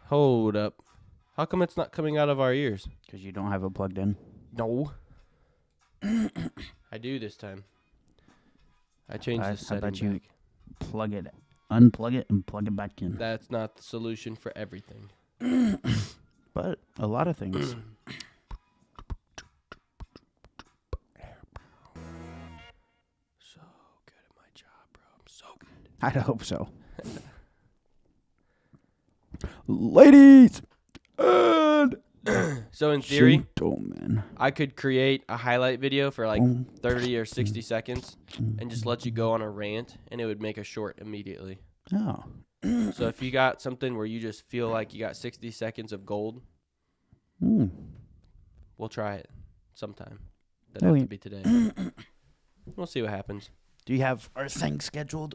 Hold up. How come it's not coming out of our ears? Because you don't have it plugged in. No. I do this time. I changed the How setting about you back. plug it, unplug it, and plug it back in? That's not the solution for everything. But a lot of things. So good at my job, bro. I'm so good. I'd hope so. Ladies and So in theory, gentlemen, I could create a highlight video for like 30 or 60 seconds and just let you go on a rant, and it would make a short immediately. Oh. So if you got something where you just feel like you got 60 seconds of gold, Mm. we'll try it sometime. Doesn't have to be today. We'll see what happens. Do you have our thing scheduled?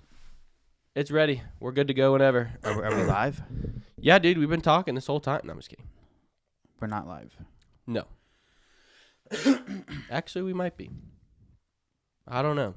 It's ready. We're good to go whenever. Are we live? Yeah, dude, we've been talking this whole time. No, I'm just kidding. We're not live. No. Actually, we might be. I don't know.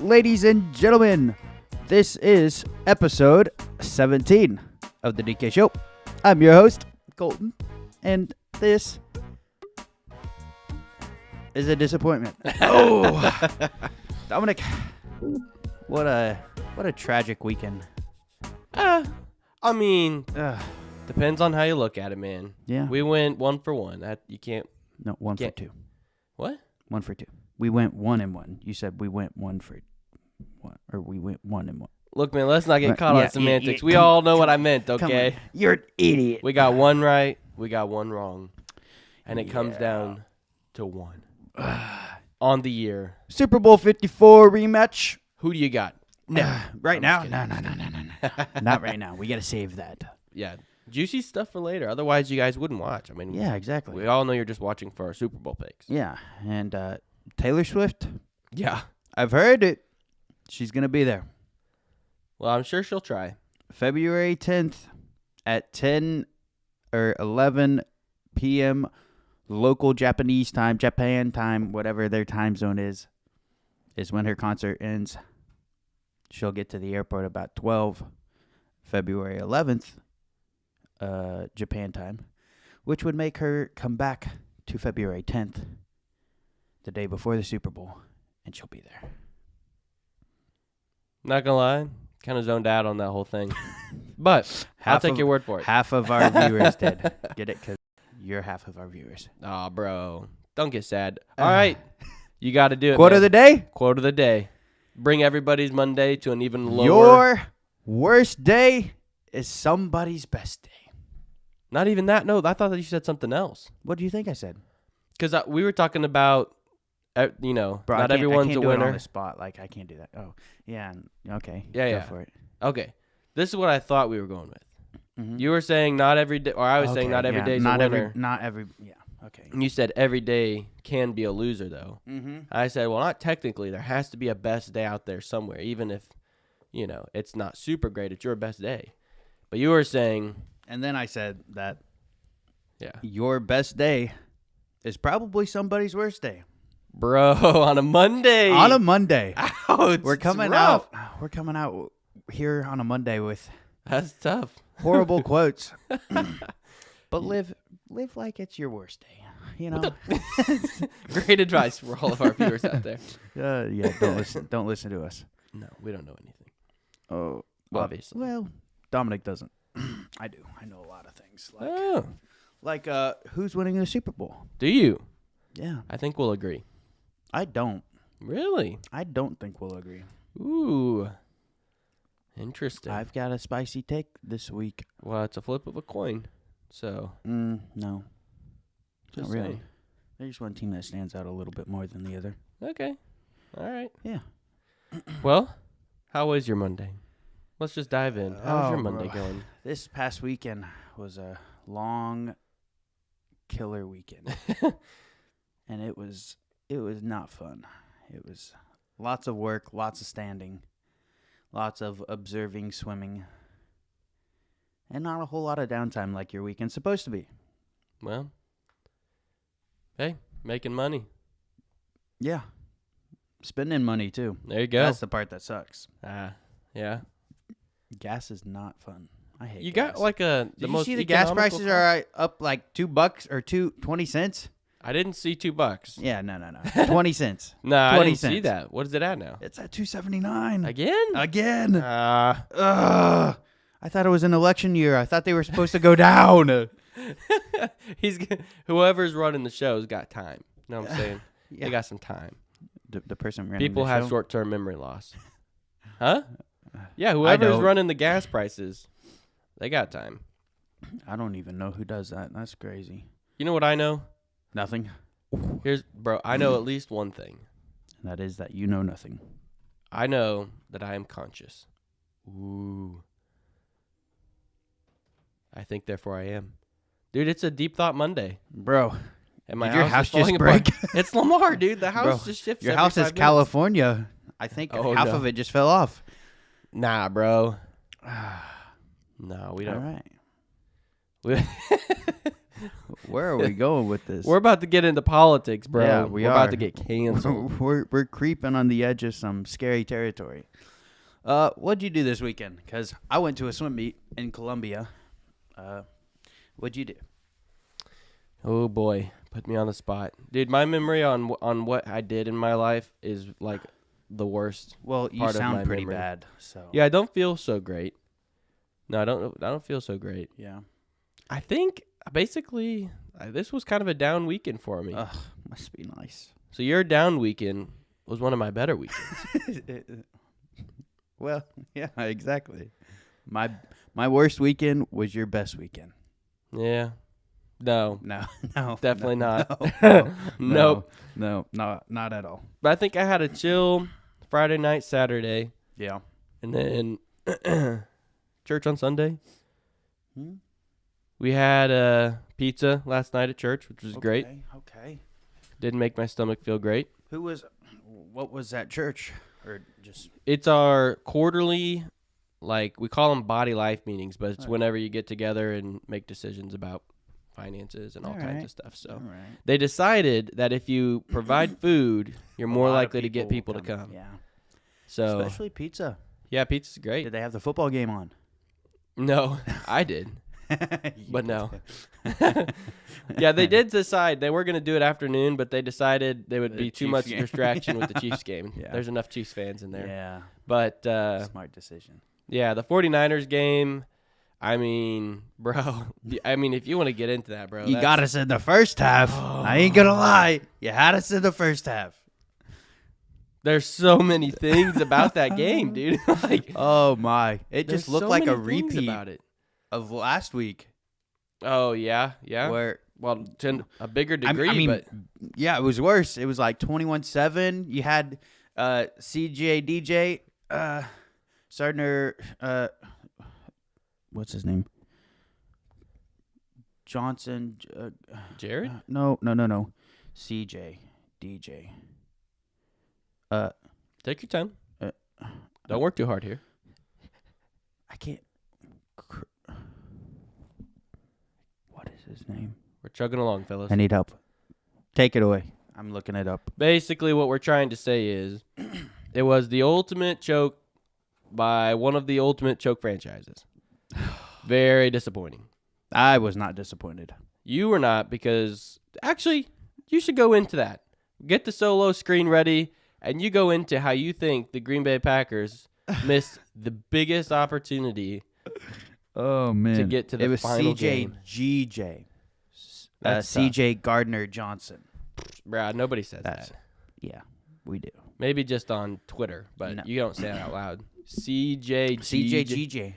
ladies and gentlemen. This is episode 17 of the DK Show. I'm your host, Colton, and this is a disappointment. Oh, Dominic, what a tragic weekend. I mean, Ugh. depends on how you look at it, man. Yeah. We went 1 for 1. You can't. No, 1 for Can't- 2. What? 1 for 2. We went 1 and 1. You said we went 1 for 1, or we went 1 and 1. Look, man, let's not get Right, caught yeah, on semantics. yeah, We come all on, know what come I meant, Come okay? on. You're an idiot. We got 1 right. We got 1 wrong. And it comes Yeah. down to 1. On the year. Super Bowl 54 rematch. Who do you got? Right I'm now? just No. Not right now. We got to save that. Yeah. Juicy stuff for later. Otherwise, you guys wouldn't watch. I mean, Yeah, exactly. we all know you're just watching for our Super Bowl picks. Yeah, and Taylor Swift, Yeah. I've heard it. She's going to be there. Well, I'm sure she'll try. February 10th at 10 or 11 p.m. local Japanese time, Japan time, whatever their time zone is when her concert ends. She'll get to the airport about 12, February 11th, Japan time, which would make her come back to February 10th, the day before the Super Bowl, and she'll be there. Not gonna lie, kind of zoned out on that whole thing. But I'll take your word for it. Half of our viewers did. Get it? Because you're half of our viewers. Aw, bro. Don't get sad. All right. You got to do it. Quote man. of the day? Quote of the day. Bring everybody's Monday to an even lower. Your worst day is somebody's best day. Not even that. No, I thought that you said something else. What do you think I said? Because we were talking about, Bro, not everyone's a do it on winner. the spot. Like, I can't do that. Oh, yeah. Okay. Yeah, Go yeah. for it. Okay. This is what I thought we were going with. Mhm. You were saying not every day, or I was saying Okay, not every yeah, day's not a winner. Yeah. Okay. And you said every day can be a loser, though. Mm-hmm. I said, well, not technically. There has to be a best day out there somewhere, even if, it's not super great. It's your best day. But you were saying, And then I said that yeah, your best day is probably somebody's worst day. bro, on a Monday. On a Monday. Ouch, We're it's coming rough. out. We're coming out here on a Monday with That's tough. horrible quotes. But live like it's your worst day. You know. Great advice for all of our viewers out there. Yeah. Don't listen to us. No, we don't know anything. Oh, Obviously. Well, Dominic doesn't. I do. I know a lot of things. Oh, Like who's winning the Super Bowl? do you? Yeah. I think we'll agree. I don't. Really? I don't think we'll agree. Ooh. Interesting. I've got a spicy take this week. Well, it's a flip of a coin. So, No. just Not really. saying. There's one team that stands out a little bit more than the other. Okay. All right. Yeah. Well, how was your Monday? Let's just dive in. How's your Monday bro. going? This past weekend was a long killer weekend. And it was not fun. It was lots of work, lots of standing, lots of observing swimming, and not a whole lot of downtime like your weekend's supposed to be. Well, hey, making money. Yeah. Spending money too. There you go. That's the part that sucks. Yeah. Gas is not fun. I hate You gas. got like the Did you most see the gas economical prices car? are up like $2 or 20 cents? I didn't see $2. Yeah, no. 20 cents. No, I 20 didn't see cents. that. What is it at now? It's at $2.79. Again? Again. Uh, I thought it was an election year. I thought they were supposed to go down. Whoever's running the show's got time. You know what I'm saying? Yeah. They got some time. The person running People the have show? short-term memory loss. Huh? Yeah, whoever's don't. running the gas prices, they got time. I don't even know who does that. That's crazy. You know what I know? Nothing. I know at least one thing. And that is that you know nothing. I know that I am conscious. Ooh. I think therefore I am. Dude, it's a Deep Thought Monday. Bro, And my did your house house is falling just apart. break? It's Lamar, dude. The house Bro, just shifts. your every house 5 is minutes. California. I think Oh, half no. of it just fell off. Nah, bro. No, we All don't. right. We, Where are we going with this? We're about to get into politics, bro. Yeah, we're are. about to get canceled. We're creeping on the edge of some scary territory. What'd you do this weekend? Because I went to a swim meet in Columbia. What'd you do? Oh boy, put me on the spot, dude. My memory on what I did in my life is like the worst. Well, you part of my sound pretty memory. bad. So Yeah, I don't feel so great. No, I don't feel so great. yeah. I think basically this was kind of a down weekend for me. Ugh, must be nice. So your down weekend was one of my better weekends. Well, yeah, exactly. My worst weekend was your best weekend. Yeah. No. No, Definitely not. No, Nope. No, not at all. But I think I had a chill Friday night, Saturday, Yeah. and then church on Sunday. Hmm? We had pizza last night at church, which was great. Okay. Didn't make my stomach feel great. What was that church? Or just It's our quarterly, like we call them body life meetings, but it's Okay. whenever you get together and make decisions about finances and all kinds Alright. of stuff. So all right. they decided that if you provide food, you're more A lot of likely to get people to come. Yeah. So Especially pizza. yeah, pizza's great. Did they have the football game on? No, I did. But no. Yeah, they did decide they were going to do it afternoon, but they decided there would The be too Chiefs much game. distraction with the Chiefs game. Yeah. There's enough Chiefs fans in there. Yeah. But Smart decision. yeah, the 49ers game, I mean, bro, if you want to get into that, bro. You that's- got us in the first half. I ain't gonna lie. You had us in the first half. There's so many things about that game, dude. Like, Oh my! It there's just looked so like a many things repeat about it. of last week. Oh, yeah. Where Well, to a bigger degree, I mean, but yeah, it was worse. It was like 21-7. You had CJ DJ Sardner. What's his name? Johnson. Jared? No. CJ DJ. Take your time. Uh, Don't work too hard here. I can't. What is his name? We're chugging along, fellas. I need help. Take it away. I'm looking it up. Basically, what we're trying to say is it was the ultimate choke by one of the ultimate choke franchises. Very disappointing. I was not disappointed. You were not, because actually, you should go into that. Get the solo screen ready, and you go into how you think the Green Bay Packers missed the biggest opportunity Oh man! to get to the it was final CJ game. GJ. That's tough. CJ Gardner Johnson. Brad, nobody says That's- that. Yeah, we do. Maybe just on Twitter, but No. you don't say it out loud. CJ CJ GJ.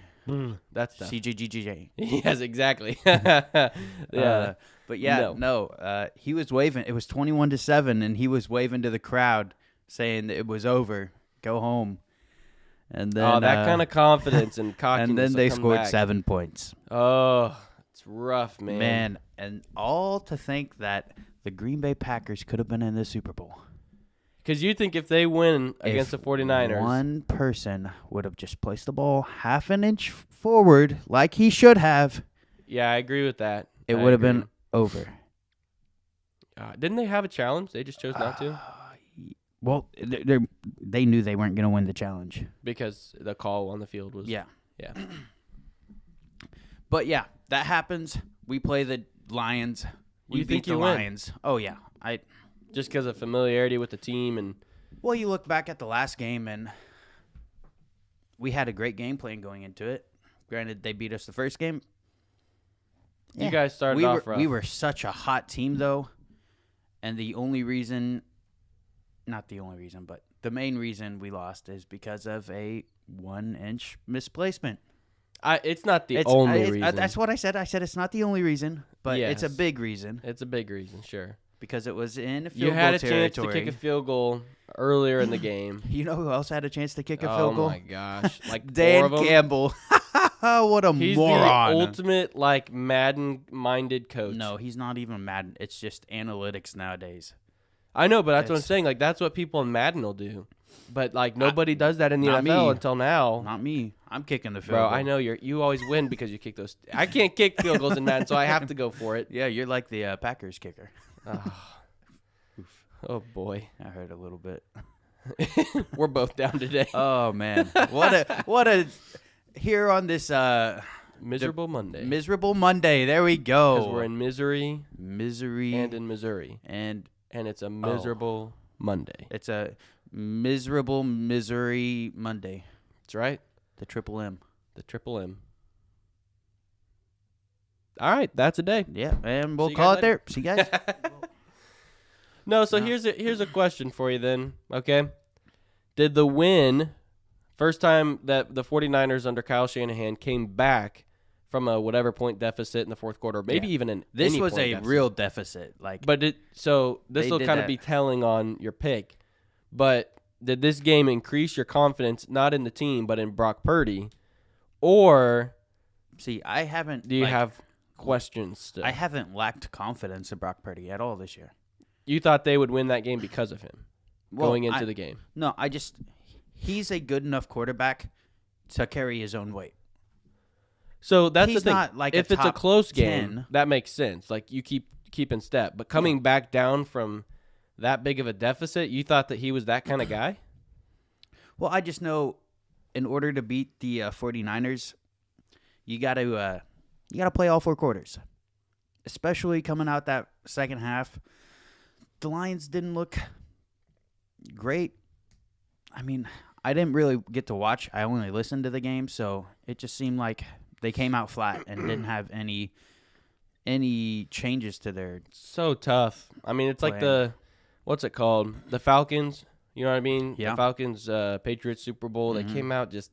That's tough. CJ GJ. Yes, exactly. Yeah. But yeah, he was waving. It was 21-7, and he was waving to the crowd, saying that it was over. Go home. And then that kind of confidence and cockiness. and then will they come scored back. 7 points. Oh, it's rough, man. Man, and all to think that the Green Bay Packers could have been in the Super Bowl. Because you think if they win against the If 49ers, one person would have just placed the ball half an inch forward like he should have, yeah, I agree with that. it I would have agree. been over. Didn't they have a challenge? They just chose not to Well, they knew they weren't going to win the challenge. because the call on the field was. Yeah. Yeah. But yeah, that happens. We play the Lions. We You beat think the you win? Lions. Oh yeah. Just because of familiarity with the team and. Well, you look back at the last game and we had a great game plan going into it. Granted, they beat us the first game. You guys started we off were, rough. We were such a hot team, though. And the only reason, not the only reason, but the main reason we lost is because of a 1-inch misplacement. It's not the only it's- reason. That's what I said. I said it's not the only reason, but it's a Yes. big reason It's a big reason, sure. because it was in a field You goal had a territory. chance to kick a field goal earlier in the game. You know who else had a chance to kick a Oh field goal? my gosh! Like 4 Dan of 'em. Campbell. What a He's moron. the ultimate like Madden-minded coach. No, he's not even Madden. It's just analytics nowadays. I know, but that's what I'm It's- saying. Like that's what people in Madden will do. But like nobody does that in the not NFL me. until now. Not me. I'm kicking the field Bro, goal. I know you always win because you kick those. I can't kick field goals in Madden, so I have to go for it. Yeah, you're like the Packers kicker. Oh boy, I heard a little bit. we're both down today. Oh man, what a here on this Miserable Monday. miserable Monday. There we go. Because we're in misery misery and in Missouri, and and it's a miserable Monday. it's a miserable misery Monday. That's right. The triple M. The triple M. All right, that's a day. Yeah, and we'll you call guys it there. See you guys. No, so here's a question for you then, okay? Did the win, first time that the 49ers under Kyle Shanahan came back from a whatever point deficit in the fourth quarter, maybe Yeah. even This any was point a deficit. real deficit. Like, But so this They will did kind of that. be telling on your pick. But did this game increase your confidence not in the team but in Brock Purdy, or see, I haven't. do you like, have questions still? I haven't lacked confidence in Brock Purdy at all this year. You thought they would win that game because of him going into I- the game. No, he's a good enough quarterback to carry his own weight. So that's He's the thing. not like a if it's a top close game, 10. that makes sense. Like you keep in step. But coming back down from that big of a deficit, you thought that he was that kind of guy? Well, I just know in order to beat the 49ers, you got to play all four quarters. Especially coming out that second half. The Lions didn't look great. I mean, I didn't really get to watch. I only listened to the game, so it just seemed like they came out flat and didn't have any changes to their So tough. I mean, it's like Plan. what's it called? The Falcons. You know what I mean? Yeah. The Falcons Patriots Super Bowl. They came out just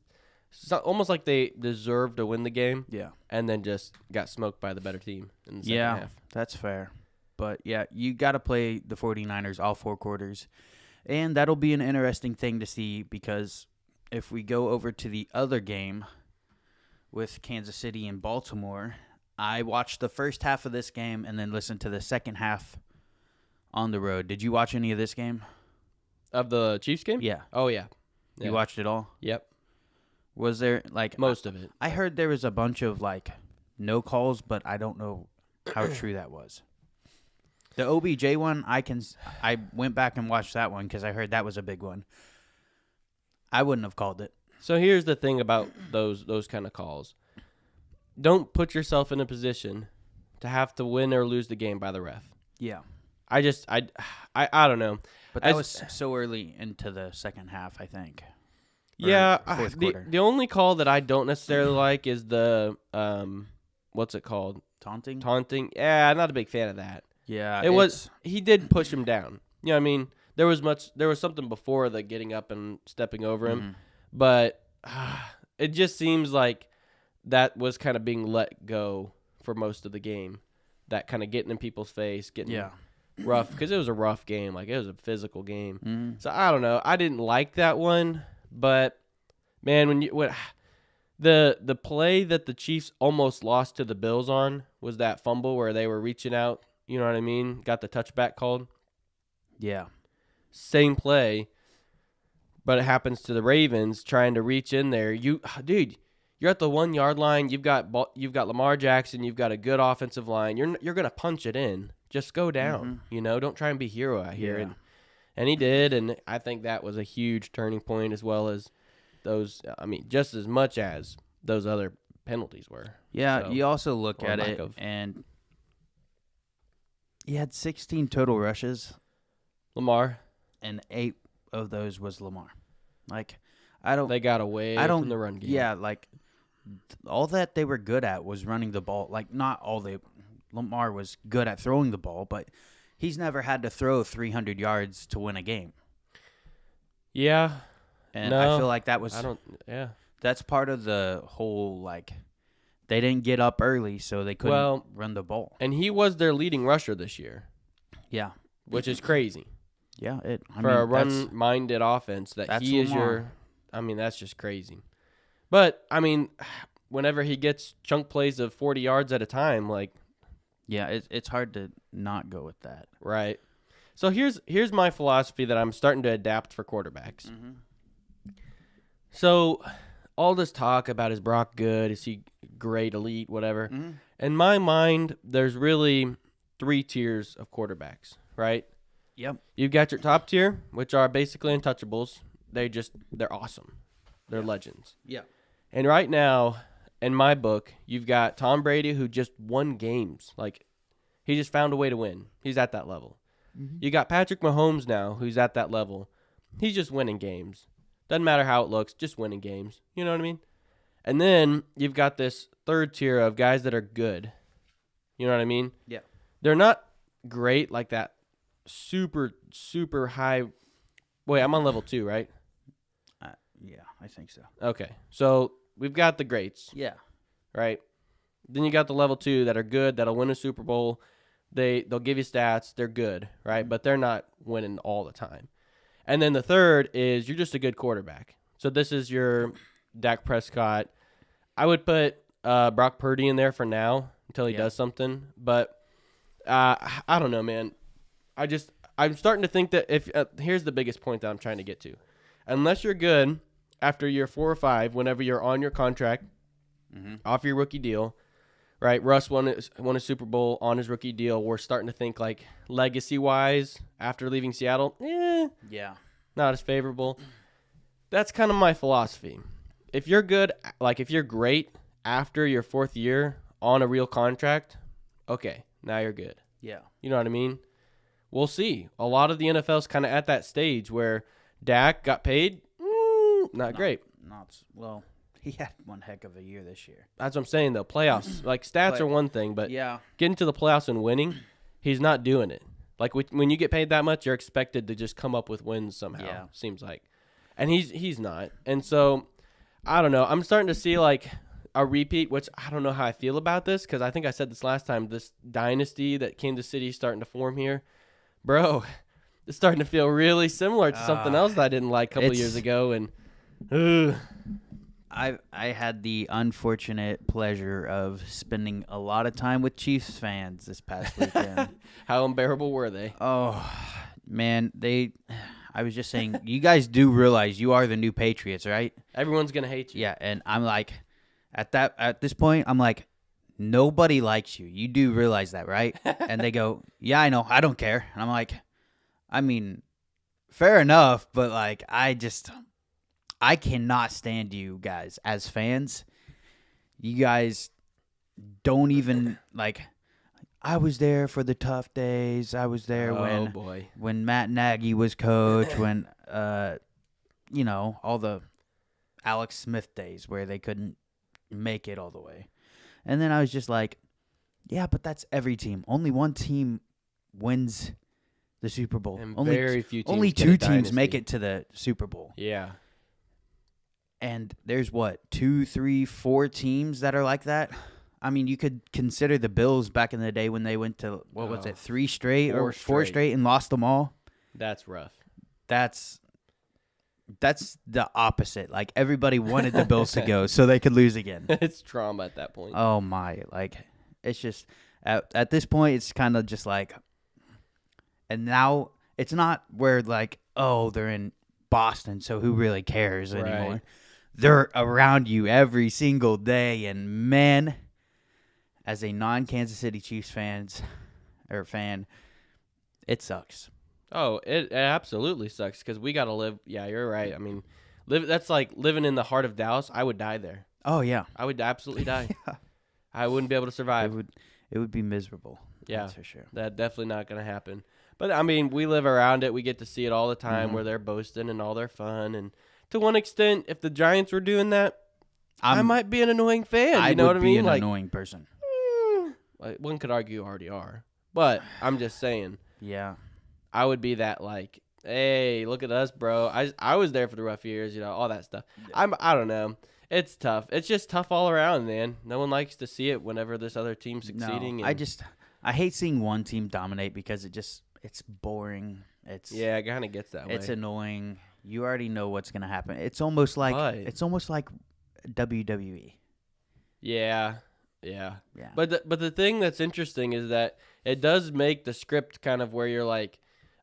almost like they deserved to win the game Yeah. and then just got smoked by the better team in the second Yeah, half. that's fair. But yeah, you got to play the 49ers all four quarters. And that'll be an interesting thing to see because if we go over to the other game with Kansas City and Baltimore, I watched the first half of this game and then listened to the second half on the road. Did you watch any of this game? Of the Chiefs game? Yeah. Oh, yeah. You watched it all? Yep. Was there like Most of it. I heard there was a bunch of like no calls, but I don't know how true that was. The OBJ one, I went back and watched that one because I heard that was a big one. I wouldn't have called it. So here's the thing about those kind of calls. Don't put yourself in a position to have to win or lose the game by the ref. Yeah, I don't know. but that As- was so early into the second half, I think. Or Yeah, fourth the quarter. only call that I don't necessarily like is the what's it called? Taunting. Taunting. Yeah, I'm not a big fan of that. Yeah, It was he did push him down. You know what I mean? There was something before the getting up and stepping over him, but it just seems like that was kind of being let go for most of the game. That kind of getting in people's face, getting rough because it was a rough game. Like it was a physical game. So I don't know. I didn't like that one, but man, when the play that the Chiefs almost lost to the Bills on was that fumble where they were reaching out. You know what I mean? Got the touchback called. Yeah. Same play, but it happens to the Ravens trying to reach in there. Dude, you're at the 1 yard line. You've got Lamar Jackson. You've got a good offensive line. You're gonna punch it in. Just go down. You know, don't try and be hero out here. Yeah. And he did, and I think that was a huge turning point as well as those. I mean, just as much as those other penalties were. Yeah, So, you also look or at lack it, of. and he had 16 total rushes, Lamar, and 8 of those was Lamar. Like, I don't. they got away from the run game. Yeah, like all that they were good at was running the ball. Like not all they Lamar was good at throwing the ball, but he's never had to throw 300 yards to win a game. Yeah. And No, I feel like that was Yeah. that's part of the whole like they didn't get up early so they couldn't run the ball. And he was their leading rusher this year, Yeah. which is crazy Yeah, for a run-minded offense. that's He is Lamar. that's just crazy. But I mean, whenever he gets chunk plays of 40 yards at a time, like Yeah, it's hard to not go with that. right. So here's my philosophy that I'm starting to adapt for quarterbacks. Mm-hmm. So all this talk about is Brock good? Is he great, elite, whatever? Mm-hmm. In my mind, there's really 3 tiers of quarterbacks, right? Yep. You've got your top tier, which are basically untouchables. They're awesome. They're legends. Yeah. And right now, in my book, you've got Tom Brady, who just won games. Like, he just found a way to win. He's at that level. Mm-hmm. You got Patrick Mahomes now, who's at that level. He's just winning games. Doesn't matter how it looks, just winning games. You know what I mean? And then you've got this third tier of guys that are good. You know what I mean? Yeah. They're not great like that super, super high. Wait, I'm on level 2, right? Yeah, I think so. Okay. So we've got the greats, Yeah. right? Then you got the level 2 that are good, that'll win a Super Bowl. They'll give you stats. They're good, right? Mm-hmm. But they're not winning all the time. And then the third is you're just a good quarterback. So this is your Dak Prescott. I would put Brock Purdy in there for now until he does something. But I don't know, man. I'm starting to think that if here's the biggest point that I'm trying to get to. Unless you're good after year 4 or 5, whenever you're on your contract, off your rookie deal, right? Russ won a Super Bowl on his rookie deal. We're starting to think like legacy-wise after leaving Seattle, Yeah. not as favorable. That's kind of my philosophy. If you're good, like if you're great after your 4th year on a real contract, okay, now you're good. Yeah. You know what I mean? We'll see. A lot of the NFL's kind of at that stage where Dak got paid, not great. Well, he had one heck of a year this year. That's what I'm saying, though. Playoffs, like stats are one thing, but Yeah. getting to the playoffs and winning, he's not doing it. Like when you get paid that much, you're expected to just come up with wins somehow. Yeah. Seems like, and he's not. And so I don't know. I'm starting to see like a repeat, which I don't know how I feel about this because I think I said this last time. This dynasty that Kansas City is starting to form here, bro. It's starting to feel really similar to something else that I didn't like a couple years ago, and I had the unfortunate pleasure of spending a lot of time with Chiefs fans this past weekend. how unbearable were they? Oh, man, I was just saying, you guys do realize you are the new Patriots, right? Everyone's gonna hate you. Yeah, and I'm like, at this point, I'm like, nobody likes you. You do realize that, right? And they go, yeah, I know. I don't care. And I'm like, I mean, fair enough, but like, I cannot stand you guys as fans. You guys don't even like. I was there for the tough days. I was there when Matt Nagy was coach. When all the Alex Smith days where they couldn't make it all the way, and then I was just like, yeah, but that's every team. Only one team wins the Super Bowl. And only very few teams only get 2 a teams make dynasty. it to the Super Bowl. Yeah. And there's 2, 3, 4 teams that are like that. I mean, you could consider the Bills back in the day when they went to, 3 straight or 4 straight and lost them all. That's rough. That's the opposite. Like, everybody wanted the Bills to go so they could lose again. It's trauma at that point. Oh, my. Like, it's just, at this point, it's kind of just like, and now it's not where, like, oh, they're in Boston, so who really cares anymore? Right. They're around you every single day, and man, as a non-Kansas City Chiefs fan, it sucks. Oh, it absolutely sucks because we got to live. Yeah, you're right. I mean, that's like living in the heart of Dallas. I would die there. Oh, yeah. I would absolutely die. I wouldn't be able to survive. It would be miserable. Yeah, that's for sure. That's definitely not going to happen. But, I mean, we live around it. We get to see it all the time where they're boasting and all their fun. And to one extent, if the Giants were doing that, I might be an annoying fan. You know what I mean? I would be an like, annoying person. One could argue you already are. But I'm just saying. Yeah. I would be that like, hey, look at us, bro. I was there for the rough years, all that stuff. I don't know. It's tough. It's just tough all around, man. No one likes to see it whenever this other team's succeeding. No, I hate seeing one team dominate because it's boring. Yeah, it kind of gets that way. It's annoying. You already know what's gonna happen. It's almost like WWE. Yeah. But the thing that's interesting is that it does make the script kind of where you're like,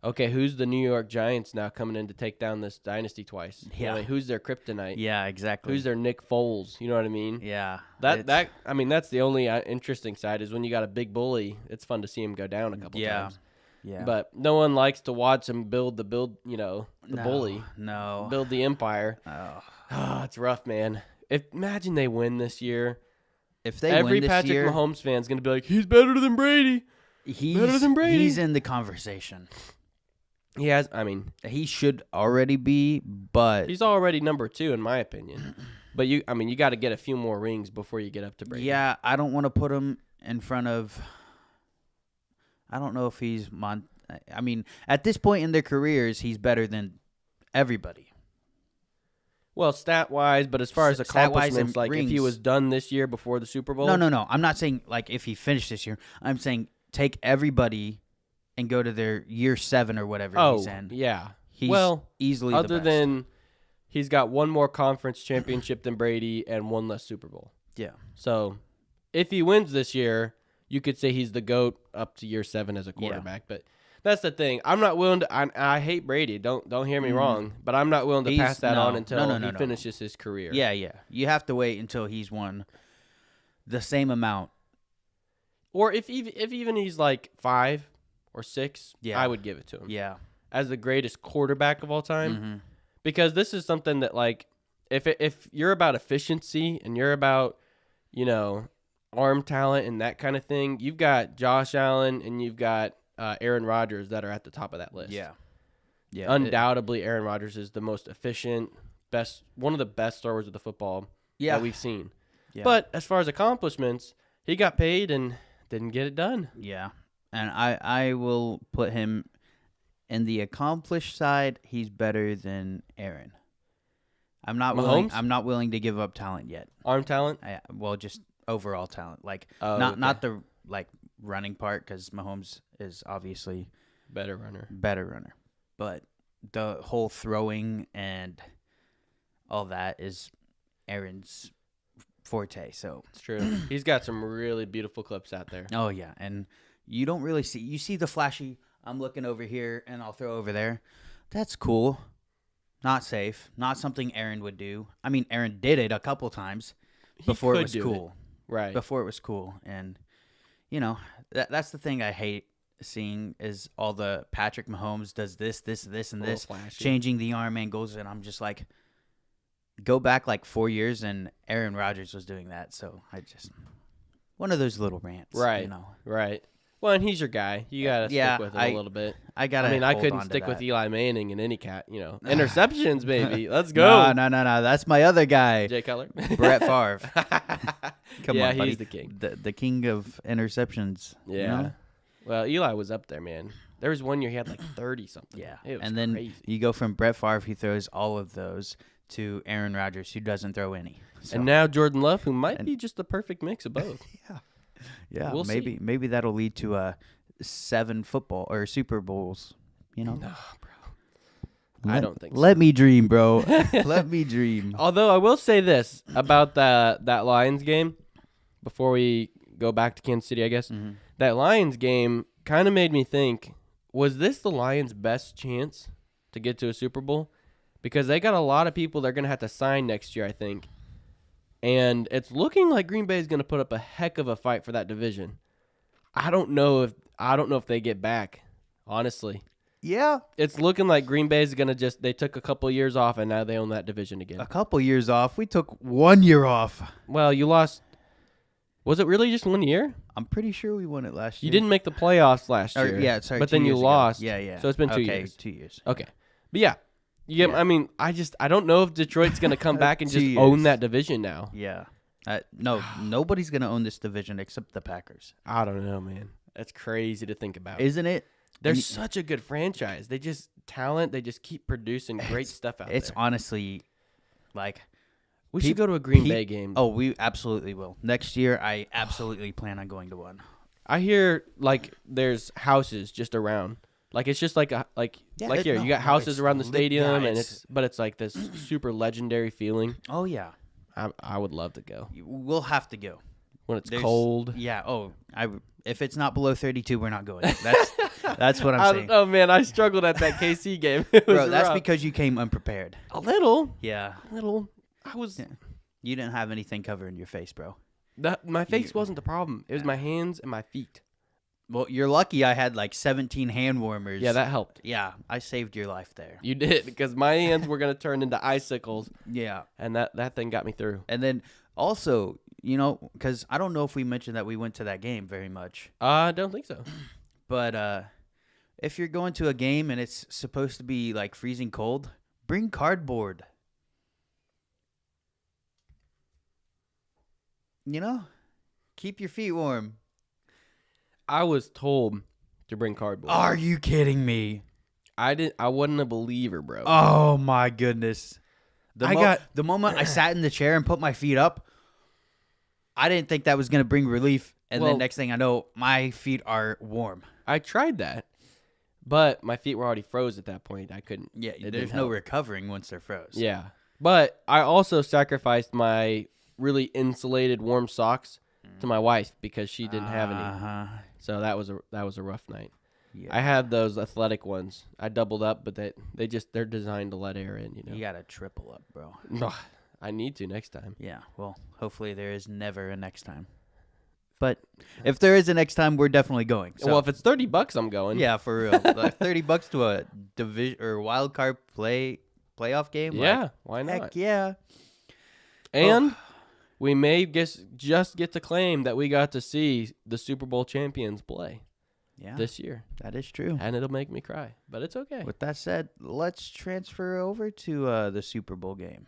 Okay, who's the New York Giants now coming in to take down this dynasty twice? Yeah. I mean, who's their kryptonite? Yeah, exactly. Who's their Nick Foles? You know what I mean? Yeah. I mean, that's the only interesting side is when you got a big bully. It's fun to see him go down a couple times. Yeah. But no one likes to watch him build the bully, No. build the empire. Oh. It's rough, man. Imagine they win this year. If they Every win this Patrick year, Mahomes fan's gonna be like, he's better than Brady. Better than Brady. He's in the conversation. He has. I mean, He should already be, but he's already number 2 in my opinion. But you got to get a few more rings before you get up to Brady. yeah, I don't want to put him in front of. I don't know if he's I mean, at this point in their careers, he's better than everybody. Well, stat wise, but as far as Stat-wise and accomplishments, like if he rings. was done this year before the Super Bowl. No. I'm not saying like if he finished this year. I'm saying take everybody and go to their year 7 or whatever he's in. Yeah. He's well, easily the other best. than he's got one more conference championship than Brady and one less Super Bowl. Yeah. So if he wins this year, you could say he's the GOAT up to year 7 as a quarterback. But that's the thing. I'm not willing to. I hate Brady. Don't hear me wrong. But I'm not willing to pass that on until he finishes his career. Yeah. You have to wait until he's won the same amount. Or if even he's like 5 or 6, Yeah. I would give it to him. Yeah. As the greatest quarterback of all time. Mm-hmm. Because this is something that, like, if you're about efficiency and you're about, arm talent and that kind of thing, you've got Josh Allen and you've got Aaron Rodgers that are at the top of that list. Yeah. Undoubtedly, Aaron Rodgers is the most efficient, one of the best throwers of the football that we've seen. Yeah. But as far as accomplishments, he got paid and didn't get it done. Yeah. And I will put him in the accomplished side. He's better than Aaron. I'm not willing to give up talent yet. Arm talent? Just overall talent. Like okay. not the running part, because Mahomes is obviously better runner. But the whole throwing and all that is Aaron's forte. So it's true. He's got some really beautiful clips out there. Oh yeah, and you don't really see the flashy. I'm looking over here and I'll throw over there. That's cool. Not safe. Not something Aaron would do. I mean, Aaron did it a couple times before it was cool. Right. Before it was cool. And, that's the thing I hate seeing is all the Patrick Mahomes does this, and this, changing the arm angles. And I'm just like, go back like 4 years and Aaron Rodgers was doing that. So one of those little rants. Right. Right. Well, and he's your guy. You got to stick with him a little bit. I couldn't stick with Eli Manning in any interceptions, baby. Let's go. No. That's my other guy. Jay Cutler. Brett Favre. Come on, buddy. He's the king. The king of interceptions. Yeah. Well, Eli was up there, man. There was one year he had like 30-something. Yeah. It was and then crazy. You go from Brett Favre, who throws all of those, to Aaron Rodgers, who doesn't throw any. So. And now Jordan Love, who might be just the perfect mix of both. Yeah, we'll maybe see. Maybe that'll lead to 7 football or Super Bowls. No, bro. I don't think so. Let me dream, bro. Let me dream. Although I will say this about that Lions game, before we go back to Kansas City, I guess. Mm-hmm. That Lions game kind of made me think, was this the Lions' best chance to get to a Super Bowl? Because they got a lot of people they're going to have to sign next year, I think. And it's looking like Green Bay is going to put up a heck of a fight for that division. I don't know if they get back, honestly. Yeah. It's looking like Green Bay is going to they took a couple of years off and now they own that division again. A couple years off. We took 1 year off. Well, you lost. Was it really just 1 year? I'm pretty sure we won it last year. You didn't make the playoffs last year. Yeah, sorry. But then you lost. Yeah. So it's been 2 years. 2 years. Okay. But yeah. I mean, I don't know if Detroit's going to come back and just own that division now. Yeah. No, nobody's going to own this division except the Packers. I don't know, man. That's crazy to think about. Isn't it? They're such a good franchise. They just keep producing great stuff out there. It's honestly like we should go to a Green Bay game. Oh, we absolutely will. Next year, I absolutely plan on going to one. I hear like there's houses just around. Like it's just like here you got houses around the stadium and it's like this super legendary feeling. Oh yeah. I would love to go. We'll have to go when it's cold. Yeah. Oh, if it's not below 32, we're not going. That's what I'm I saying. don't know, man. I struggled at that KC game. It was Bro, that's rough. because you came unprepared. a little. Yeah. I was. Yeah. You didn't have anything covering your face, bro. My face wasn't the problem. It was my hands and my feet. Well, you're lucky I had like 17 hand warmers. Yeah, that helped. Yeah, I saved your life there. You did, because my hands were gonna turn into icicles, Yeah. and that thing got me through. And then also, you know, because I don't know if we mentioned that we went to that game very much. I don't think so. But if you're going to a game and it's supposed to be like freezing cold, bring cardboard. You know, keep your feet warm. I was told to bring cardboard. Are you kidding me? I wasn't a believer, bro. Oh my goodness. I The moment I sat in the chair and put my feet up, I didn't think that was going to bring relief. And Well- then next thing I know, my feet are warm. I tried that, but my feet were already froze at that point. I couldn't. Yeah, it there's didn't no help. recovering once they're froze. Yeah, but I also sacrificed my really insulated warm socks to my wife because she didn't have any. Uh-huh. So that was a rough night. Yeah. I have those athletic ones. I doubled up, but they're designed to let air in. You know. You got to triple up, bro. I need to next time. Yeah, well, hopefully there is never a next time. But if there is a next time, we're definitely going. So. Well, if it's $30, I'm going. Yeah, for real. Like $30 to a division or wild card playoff game. Yeah. Like, Why not? heck yeah. And we may just get to claim that we got to see the Super Bowl champions play Yeah, this year, that is true. and it'll make me cry, but it's okay. With that said, let's transfer over to the Super Bowl game.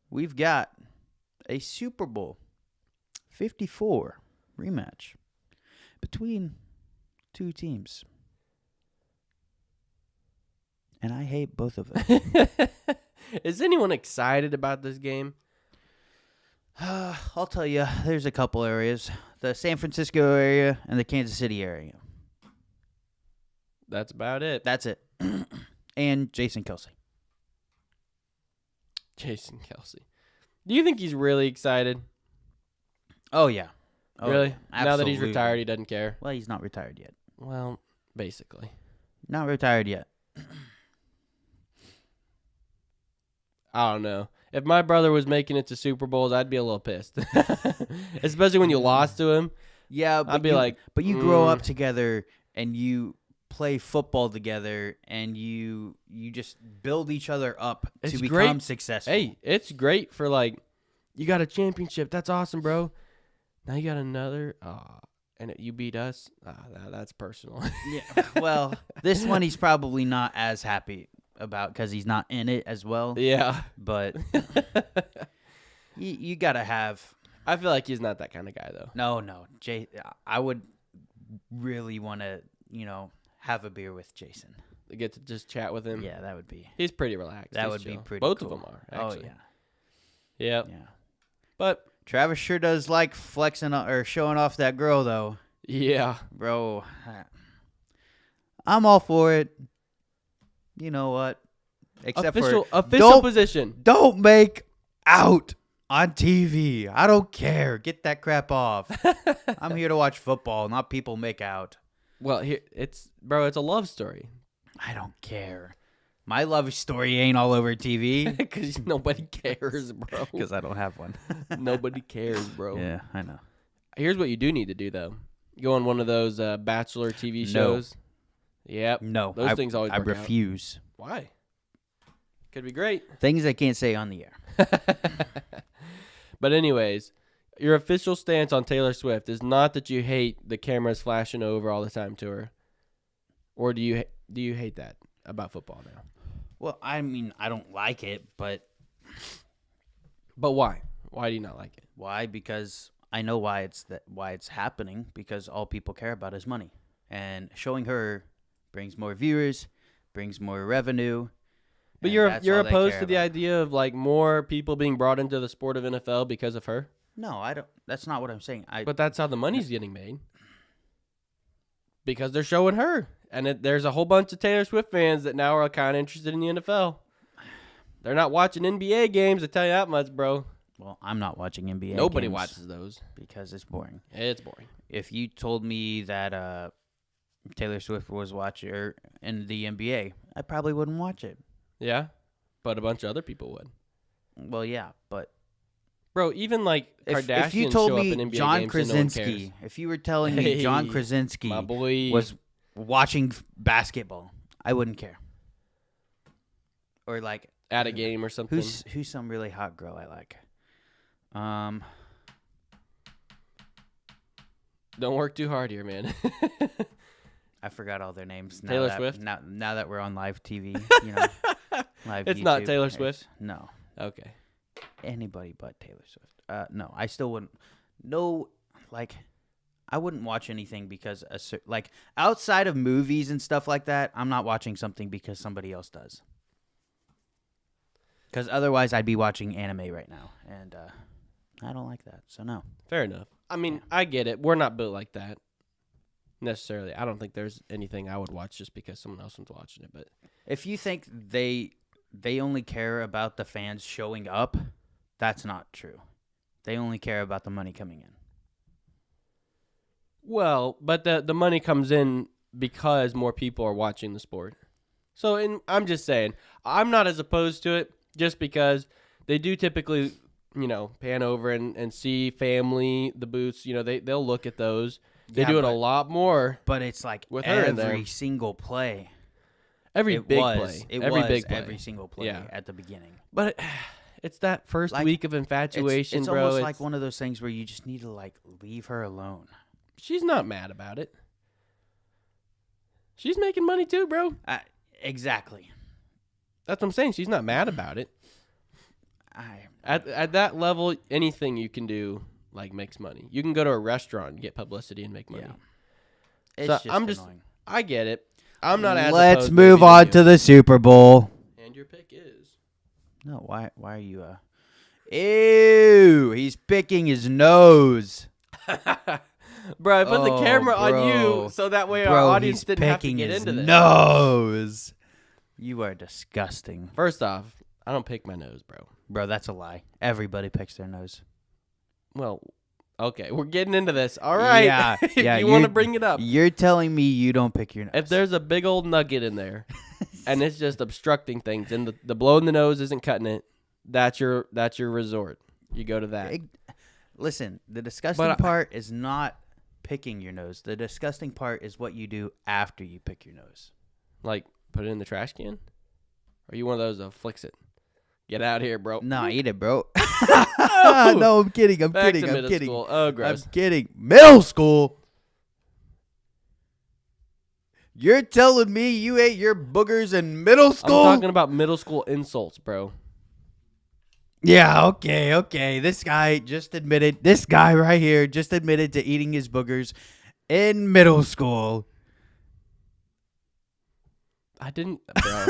We've got a Super Bowl 54 rematch between two teams. And I hate both of them. Is anyone excited about this game? I'll tell you, there's a couple areas. The San Francisco area and the Kansas City area. That's about it. That's it. And Jason Kelsey. Jason Kelsey. Do you think he's really excited? Oh, yeah. Oh, really? yeah. Now that he's Absolutely. retired, he doesn't care? Well, he's not retired yet. Well, basically. Not retired yet. I don't know. If my brother was making it to Super Bowls, I'd be a little pissed. Especially when you lost to him. Yeah, but I'd be like, but you grow up together and you play football together and you just build each other up It's to great. become successful. Hey, it's great for like, you got a championship. That's awesome, bro. Now you got another. And you beat us. That's personal. Yeah. Well, this one he's probably not as happy about because he's not in it as well. Yeah. But you gotta have. I feel like he's not that kind of guy, though. No, I would really want to, have a beer with Jason. To get to just chat with him. Yeah, that would be. He's pretty relaxed. That He's would be chill. pretty Both cool. of them are, actually. Oh yeah. Yeah. Yeah. But, Travis sure does like flexing or showing off that girl though, yeah. bro. I'm all for it. You know what? Except Official don't- position. don't make out on TV. I don't care. Get that crap off. I'm here to watch football, not people make out. Well, here it's a love story. I don't care. My love story ain't all over TV Because nobody cares, bro. because I don't have one. Nobody cares, bro. Yeah, I know. Here's what you do need to do, though. Go on one of those Bachelor TV No. shows. Yep. No, Those things always I work out. refuse. Why? Could be great. Things I can't say on the air. But anyways, your official stance on Taylor Swift is not that you hate the cameras flashing over all the time to her, or do you hate that about football now? Well, I mean, I don't like it, but But why? Why do you not like it? why? Because I know why it's happening. Because all people care about is money, and showing her brings more viewers, brings more revenue. But and you're that's all they opposed care to the about. idea of like more people being brought into the sport of NFL because of her. No, I don't. That's not what I'm saying. But that's how the money's getting made. Because they're showing her. And there's a whole bunch of Taylor Swift fans that now are kind of interested in the NFL. They're not watching NBA games, I tell you that much, bro. Well, I'm not watching NBA. Nobody games watches those. because it's boring. It's boring. If you told me that Taylor Swift was watching her in the NBA, I probably wouldn't watch it. Yeah, but a bunch of other people would. Well, yeah, but Bro, even like Kardashians if you told show up me in NBA John games and no one cares. Krasinski, if you were telling me John Hey, Krasinski My boy was watching basketball, I wouldn't care. Or like at a game or something. who's some really hot girl I like? Don't work too hard here, man. I forgot all their names. Taylor Swift? Now that we're on live TV, you know, live It's not YouTube, Taylor there's- Swift? No, Okay. anybody but Taylor Swift. No, I still wouldn't. No, like, I wouldn't watch anything because like outside of movies and stuff like that. I'm not watching something because somebody else does. Because otherwise, I'd be watching anime right now, and I don't like that. So no. Fair enough. I mean, I get it. We're not built like that necessarily. I don't think there's anything I would watch just because someone else was watching it. But If you think they only care about the fans showing up, that's not true. They only care about the money coming in. well, but the money comes in because more people are watching the sport. So I'm just saying, I'm not as opposed to it just because they do typically, pan over and see family, the boots, they'll look at those. They Yeah, do it a but- lot more. But it's like With her in there. every single play. Every It big was, play. It every was big play. every single play Yeah. at the beginning. But it's that first Like, week of infatuation, it's bro. almost like one of those things where you just need to like leave her alone. She's not mad about it. She's making money too, bro. Exactly. That's what I'm saying. She's not mad about it. I At that level, anything you can do like makes money. You can go to a restaurant and get publicity and make money. Yeah. It's So just I'm just- annoying. I get it. I'm not as Let's opposed move maybe on you. to the Super Bowl. And your pick is. No, why are you Ew, he's picking his nose. Bro, I put the Oh, camera on bro. you so that way Bro, our audience he's didn't have to picking get his into this. nose. You are disgusting. First off, I don't pick my nose, bro. Bro, that's a lie. Everybody picks their nose. Well, okay, we're getting into this. All right. Yeah, if yeah, you want to you're- bring it up. You're telling me you don't pick your nose. If there's a big old nugget in there and it's just obstructing things and the blow in the nose isn't cutting it, that's your resort. You go to that. Listen, the disgusting But part is not picking your nose. The disgusting part is what you do after you pick your nose. Like, put it in the trash can? Or are you one of those that flicks it? Get out here, bro. No, eat it, bro. Oh! No, I'm kidding. I'm Back kidding. to I'm middle kidding. school. Oh, I'm gross. kidding. Middle school. You're telling me you ate your boogers in middle I'm school? talking about middle school insults, bro. Yeah, okay. This guy right here just admitted to eating his boogers in middle school. I didn't, bro.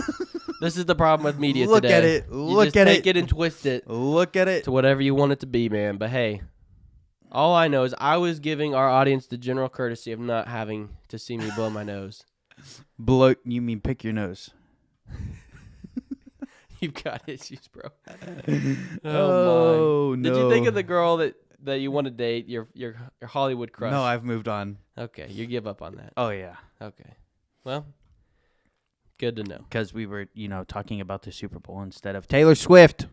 This is the problem with media Look today. at it. You Look just at take it. it and twist it Look at it. to whatever you want it to be, man. But hey, all I know is I was giving our audience the general courtesy of not having to see me blow my nose. Blow, you mean pick your nose. You've got issues, bro. Oh, my. no. Did you think of the girl that you want to date, your Hollywood crush? No, I've moved on. Okay, you give up on that. Oh, yeah. Okay. Well, good to know. Because we were, talking about the Super Bowl instead of Taylor Swift.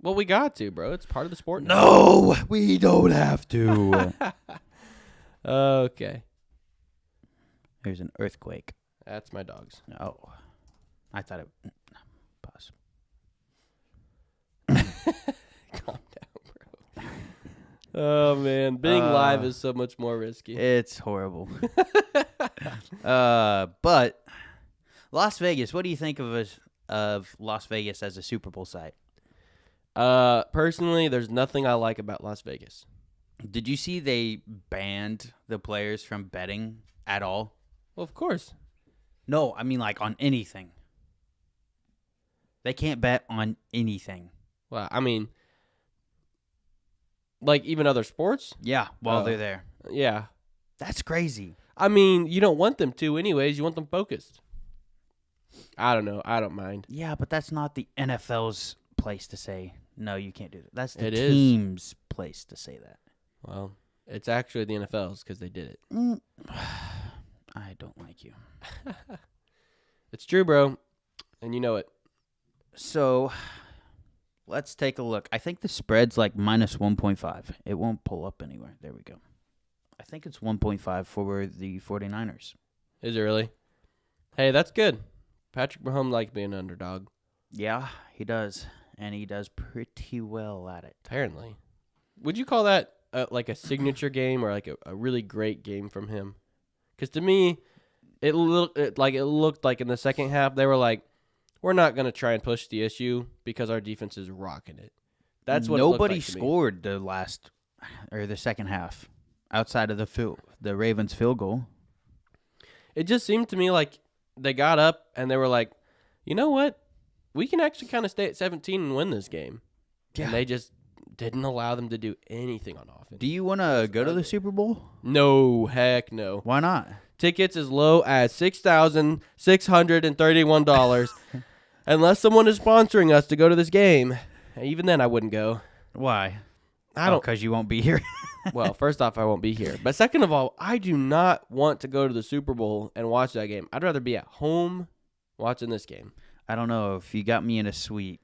Well, we got to, bro. It's part of the sport now. No, we don't have to. Okay. There's an earthquake. That's my dogs. Oh, I thought it. Pause. Calm down, bro. Oh, man. Being live is so much more risky. It's horrible. But Las Vegas. What do you think of Las Vegas as a Super Bowl site? Personally, there's nothing I like about Las Vegas. Did you see they banned the players from betting at all? Well, of course. No, I mean like on anything. They can't bet on anything. Well, I mean, like even other sports? Yeah, while Oh. they're there. Yeah. That's crazy. I mean, you don't want them to anyways. You want them focused. I don't know. I don't mind. Yeah, but that's not the NFL's place to say, no, you can't do that. That's the It is. team's place to say that. Well, it's actually the NFL's because they did it. I don't like you. It's true, bro. And you know it. So let's take a look. I think the spread's like minus 1.5. It won't pull up anywhere. There we go. I think it's 1.5 for the 49ers. Is it really? Hey, that's good. Patrick Mahomes likes being an underdog. Yeah, he does. And he does pretty well at it. Apparently. Would you call that like a signature game or like a really great game from him? Because to me, it looked like in the second half they were like, we're not going to try and push the issue because our defense is rocking it. That's what Nobody it looked like to me. scored the second half outside of the Ravens field goal. It just seemed to me like they got up and they were like, you know what? We can actually kind of stay at 17 and win this game. Yeah. And they just didn't allow them to do anything on offense. Do you want to go to the Super Bowl? No, heck no. Why not? Tickets as low as $6,631. Unless someone is sponsoring us to go to this game. Even then, I wouldn't go. Why? I don't. Because you won't be here. Well, first off, I won't be here. But second of all, I do not want to go to the Super Bowl and watch that game. I'd rather be at home watching this game. I don't know if you got me in a suite.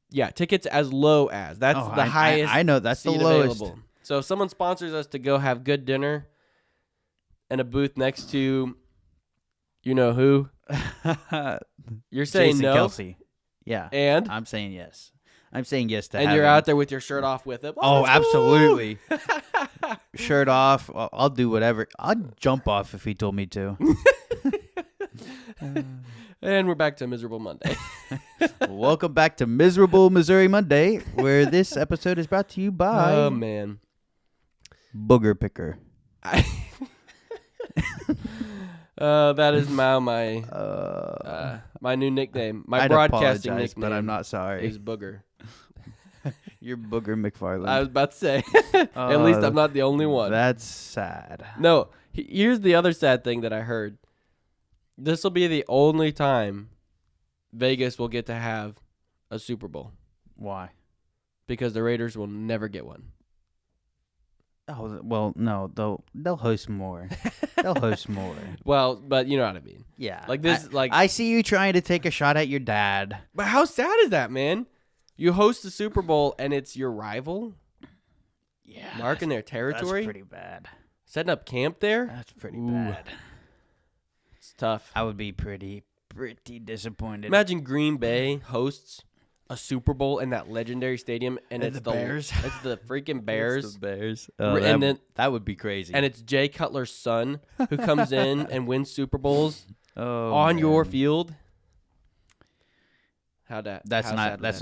Yeah, tickets as low as. That's the highest. I know that's the seat lowest. available. So if someone sponsors us to go have good dinner and a booth next to, you know who, you're saying Jason no. Kelsey. Yeah. And I'm saying yes. I'm saying yes to and you're having- out there with your shirt off with it. Oh, let's go. absolutely. Shirt off. I'll do whatever. I'd jump off if he told me to. And we're back to Miserable Monday. Welcome back to Miserable Missouri Monday, where this episode is brought to you by Oh, man. Booger Picker. That is now my new nickname. My I'd broadcasting apologize, nickname but I'm not sorry. is Booger. You're Booger McFarland. I was about to say. At least I'm not the only one. That's sad. No, here's the other sad thing that I heard. This will be the only time Vegas will get to have a Super Bowl Why? because the Raiders will never get one. Oh well, no, they'll host more. They'll host more. Well, but you know what I mean. Yeah, Like this, I see you trying to take a shot at your dad. But how sad is that, man? You host the Super Bowl and it's your rival Yeah, marking their territory, That's pretty bad. setting up camp there. That's pretty Ooh. bad. It's tough. I would be pretty disappointed. Imagine Green Bay hosts a Super Bowl in that legendary stadium, and it's the Bears. It's the freaking Bears. It's the Bears. And that would be crazy. And it's Jay Cutler's son who comes in and wins Super Bowls on man. your field. That's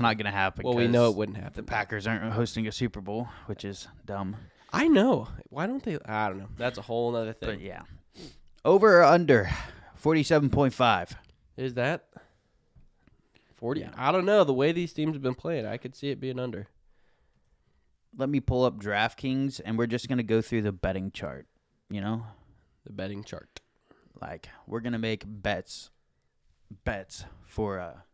not gonna happen. Well, we know it 'cause wouldn't happen. The Packers aren't hosting a Super Bowl, which is dumb. I know. Why don't they? I don't know. That's a whole other thing. But yeah, over or under 47.5. Is that 40? Yeah. I don't know. The way these teams have been playing, I could see it being under. Let me pull up DraftKings, and we're just gonna go through the betting chart. You know, The betting chart. like we're gonna make bets for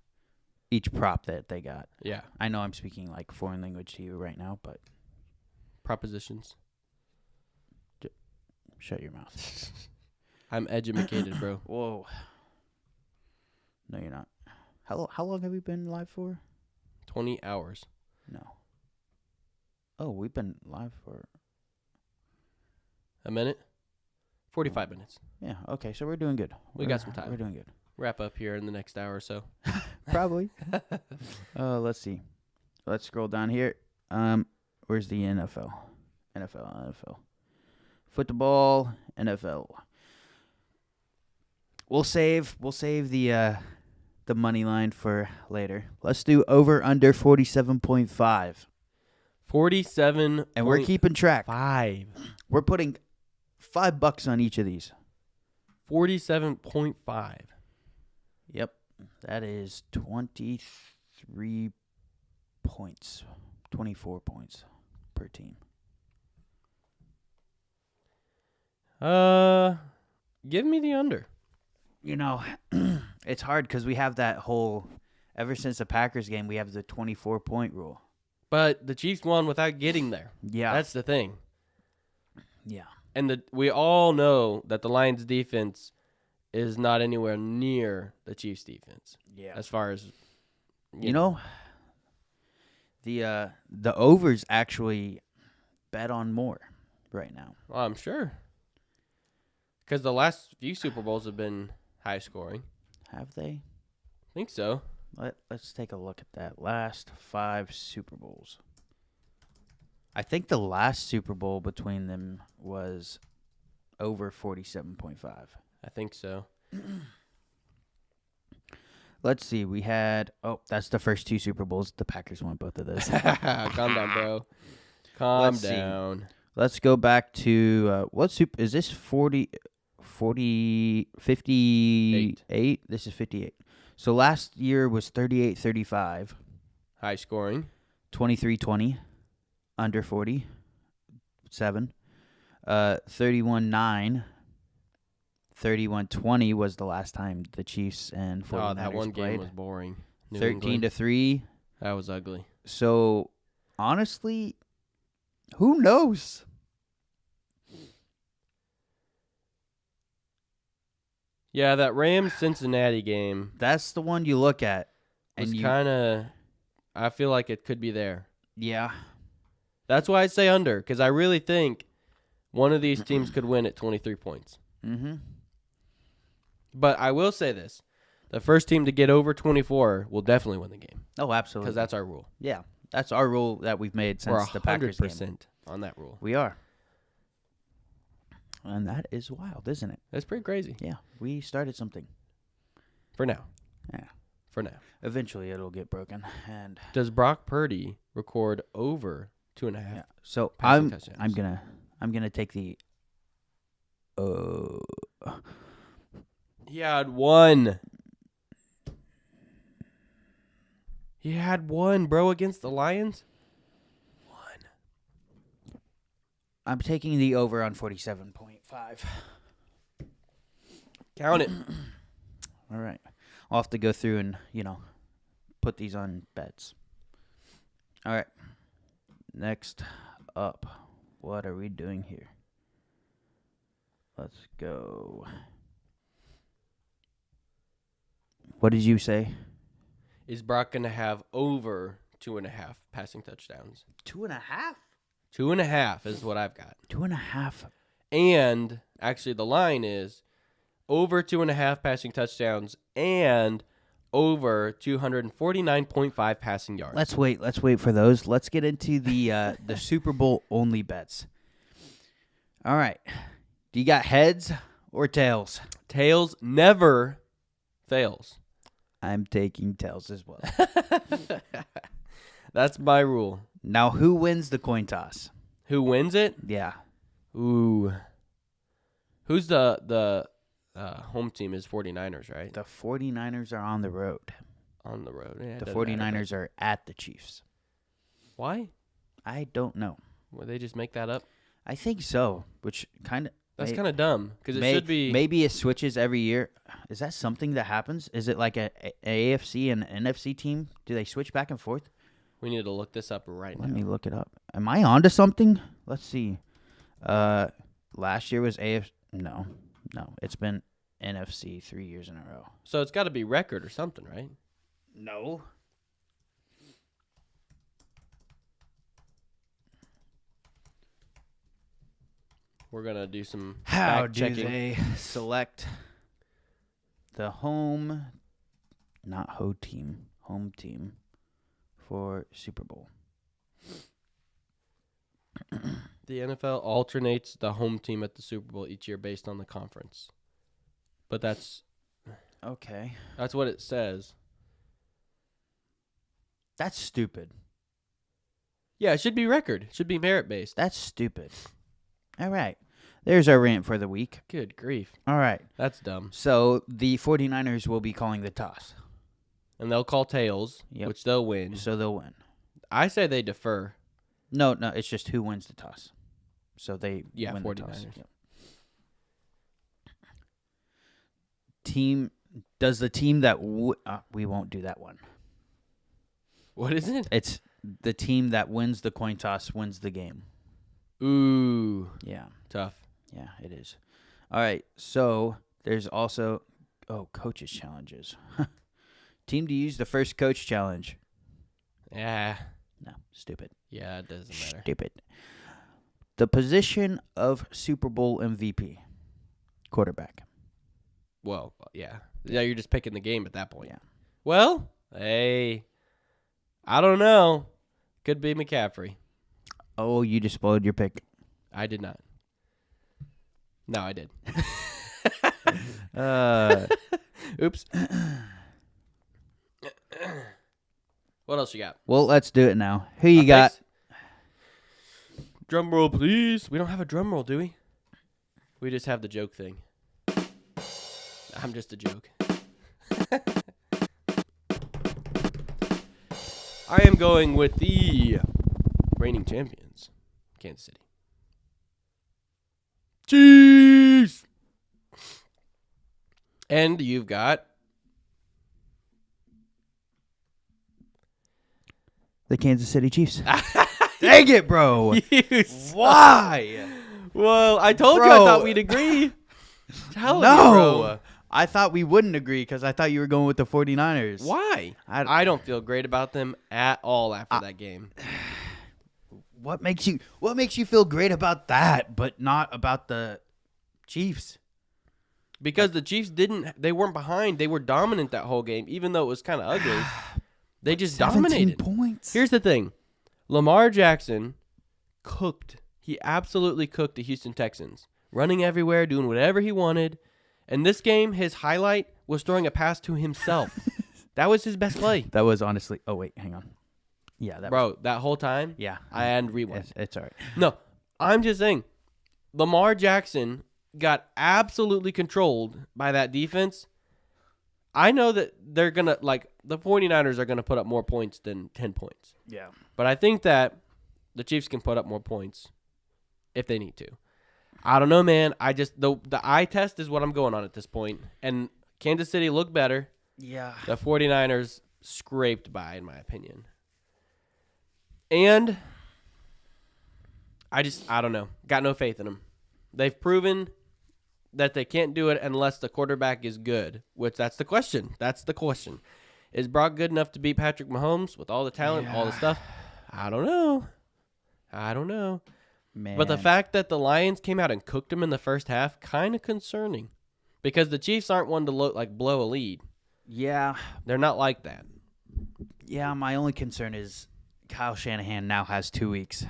each prop that they got. Yeah. I know I'm speaking like foreign language to you right now, but Propositions. shut your mouth. I'm educated, bro. Whoa. No, you're not. How long have we been live for? 20 hours. No. Oh, we've been live for... A minute? 45 minutes. Yeah, okay, so we're doing good. We got some time. We're doing good. Wrap up here in the next hour or so. Probably. Let's see. Let's scroll down here. Where's the NFL? NFL. Football, NFL. We'll save the money line for later. Let's do over under 47.5. 47. And we're keeping track. 5. We're putting $5 on each of these. 47.5. Yep. That is 23 points. 24 points per team. Give me the under. You know, it's hard because we have that whole, ever since the Packers game, we have the 24-point rule. But the Chiefs won without getting there. Yeah. That's the thing. Yeah. And we all know that the Lions defense is not anywhere near the Chiefs defense Yeah. as far as You know, the overs actually bet on more right now. Well, I'm sure. Because the last few Super Bowls have been high scoring. Have they? I think so. Let's take a look at that. Last 5 Super Bowls. I think the last Super Bowl between them was over 47.5. I think so. Let's see. We had that's the first 2 Super Bowls. The Packers won both of those. Calm down, bro. Calm Let's see. down. Let's go back to what super is this 40 58? This is 58. So last year was 38-35, High scoring. 23-20, under 40, 7. 31-9, 31-20 was the last time the Chiefs and 49ers Oh, that one played. game was boring. New 13-3. That was ugly. So honestly, who knows? Yeah, that Rams-Cincinnati game That's the one you look at, was and kind of. I feel like it could be there. yeah. That's why I say under, because I really think one of these teams could win at 23 points. Mm-hmm. But I will say this. The first team to get over 24 will definitely win the game, Oh, absolutely. because that's our rule. Yeah, that's our rule that we've made We're since the Packers game. 100% on that rule. We are. And that is wild, isn't it? That's pretty crazy. Yeah, we started something. For now. Yeah. For now. Eventually it'll get broken. And Does Brock Purdy record over 2.5? yeah. So Passing I'm touchdowns. gonna take the He had one. He had one, bro, against the Lions. I'm taking the over on 47.5. Count it. All right. I'll have to go through and, put these on bets. All right. Next up, what are we doing here? Let's go. What did you say? Is Brock going to have over 2.5 passing touchdowns? 2.5? 2.5 is what I've got. 2.5. And actually, the line is over 2.5 passing touchdowns and over 249.5 passing yards. Let's wait for those. Let's get into the Super Bowl only bets. All right. Do you got heads or tails? Tails never fails. I'm taking tails as well. That's my rule. Now, who wins the coin toss? Who wins it? Yeah. Ooh. Who's the home team is 49ers, right? The 49ers are on the road. On the road. Yeah, it The doesn't matter, 49ers are at the Chiefs. but why? I don't know. Would they just make that up? I think so, which kind of... That's kind of dumb because it should be. Maybe it switches every year. Is that something that happens? Is it like a AFC and NFC team? Do they switch back and forth? We need to look this up right Let now. me look it up. Am I onto something? Let's see. Last year was AFC. No. It's been NFC 3 years in a row. So it's got to be record or something, right? No. We're gonna do some How fact do checking. they select the home team for Super Bowl? The NFL alternates the home team at the Super Bowl each year based on the conference. But that's Okay. what it says. That's stupid. Yeah, it should be record. It should be merit based. That's stupid. All right. There's our rant for the week. Good grief. All right. That's dumb. So the 49ers will be calling the toss. And they'll call tails, Yep. which they'll win. So they'll win. I say they defer. No, it's just who wins the toss. So they Yeah, win 49ers. the toss. Yep. Does the team that we won't do that one. What is it? It's the team that wins the coin toss wins the game. Ooh, Yeah. tough. Yeah, it is. All right, so there's also coaches challenges. Team to use the first coach challenge. Yeah. No, stupid. Yeah, it doesn't matter. Stupid. The position of Super Bowl MVP, quarterback. Well, yeah. Yeah, you're just picking the game at that point. Yeah. Well, hey, I don't know. Could be McCaffrey. Oh, you just spoiled your pick. I did not. No, I did. Oops. What else you got? Well, let's do it now. Who you got? Picks? Drum roll, please. We don't have a drum roll, do we? We just have the joke thing. I'm just a joke. I am going with the reigning champions, Kansas City Chiefs. And you've got The Kansas City Chiefs. Dang it, bro. Why? Well, I told you I Bro. thought we'd agree. Tell me, No. bro. I thought we wouldn't agree because I thought you were going with the 49ers. Why? I don't feel great about them at all after that game. What makes you feel great about that, but not about the Chiefs? Because the Chiefs they weren't behind. They were dominant that whole game, even though it was kind of ugly. They just 17 dominated. points. Here's the thing. Lamar Jackson cooked. He absolutely cooked the Houston Texans. Running everywhere, doing whatever he wanted. And this game, his highlight was throwing a pass to himself. That was his best play. That was honestly. Oh wait, hang on. Yeah, That whole time, yeah. I had rewind. It's all right. No, I'm just saying, Lamar Jackson got absolutely controlled by that defense. I know that they're going to, the 49ers are going to put up more points than 10 points. Yeah. But I think that the Chiefs can put up more points if they need to. I don't know, man. The eye test is what I'm going on at this point. And Kansas City looked better. Yeah. The 49ers scraped by, in my opinion. And I don't know. Got no faith in them. They've proven that they can't do it unless the quarterback is good, which that's the question. That's the question. Is Brock good enough to beat Patrick Mahomes with all the talent, all the stuff? I don't know. Man. But the fact that the Lions came out and cooked them in the first half, kind of concerning. Because the Chiefs aren't one to blow a lead. Yeah. They're not like that. Yeah, my only concern is Kyle Shanahan now has 2 weeks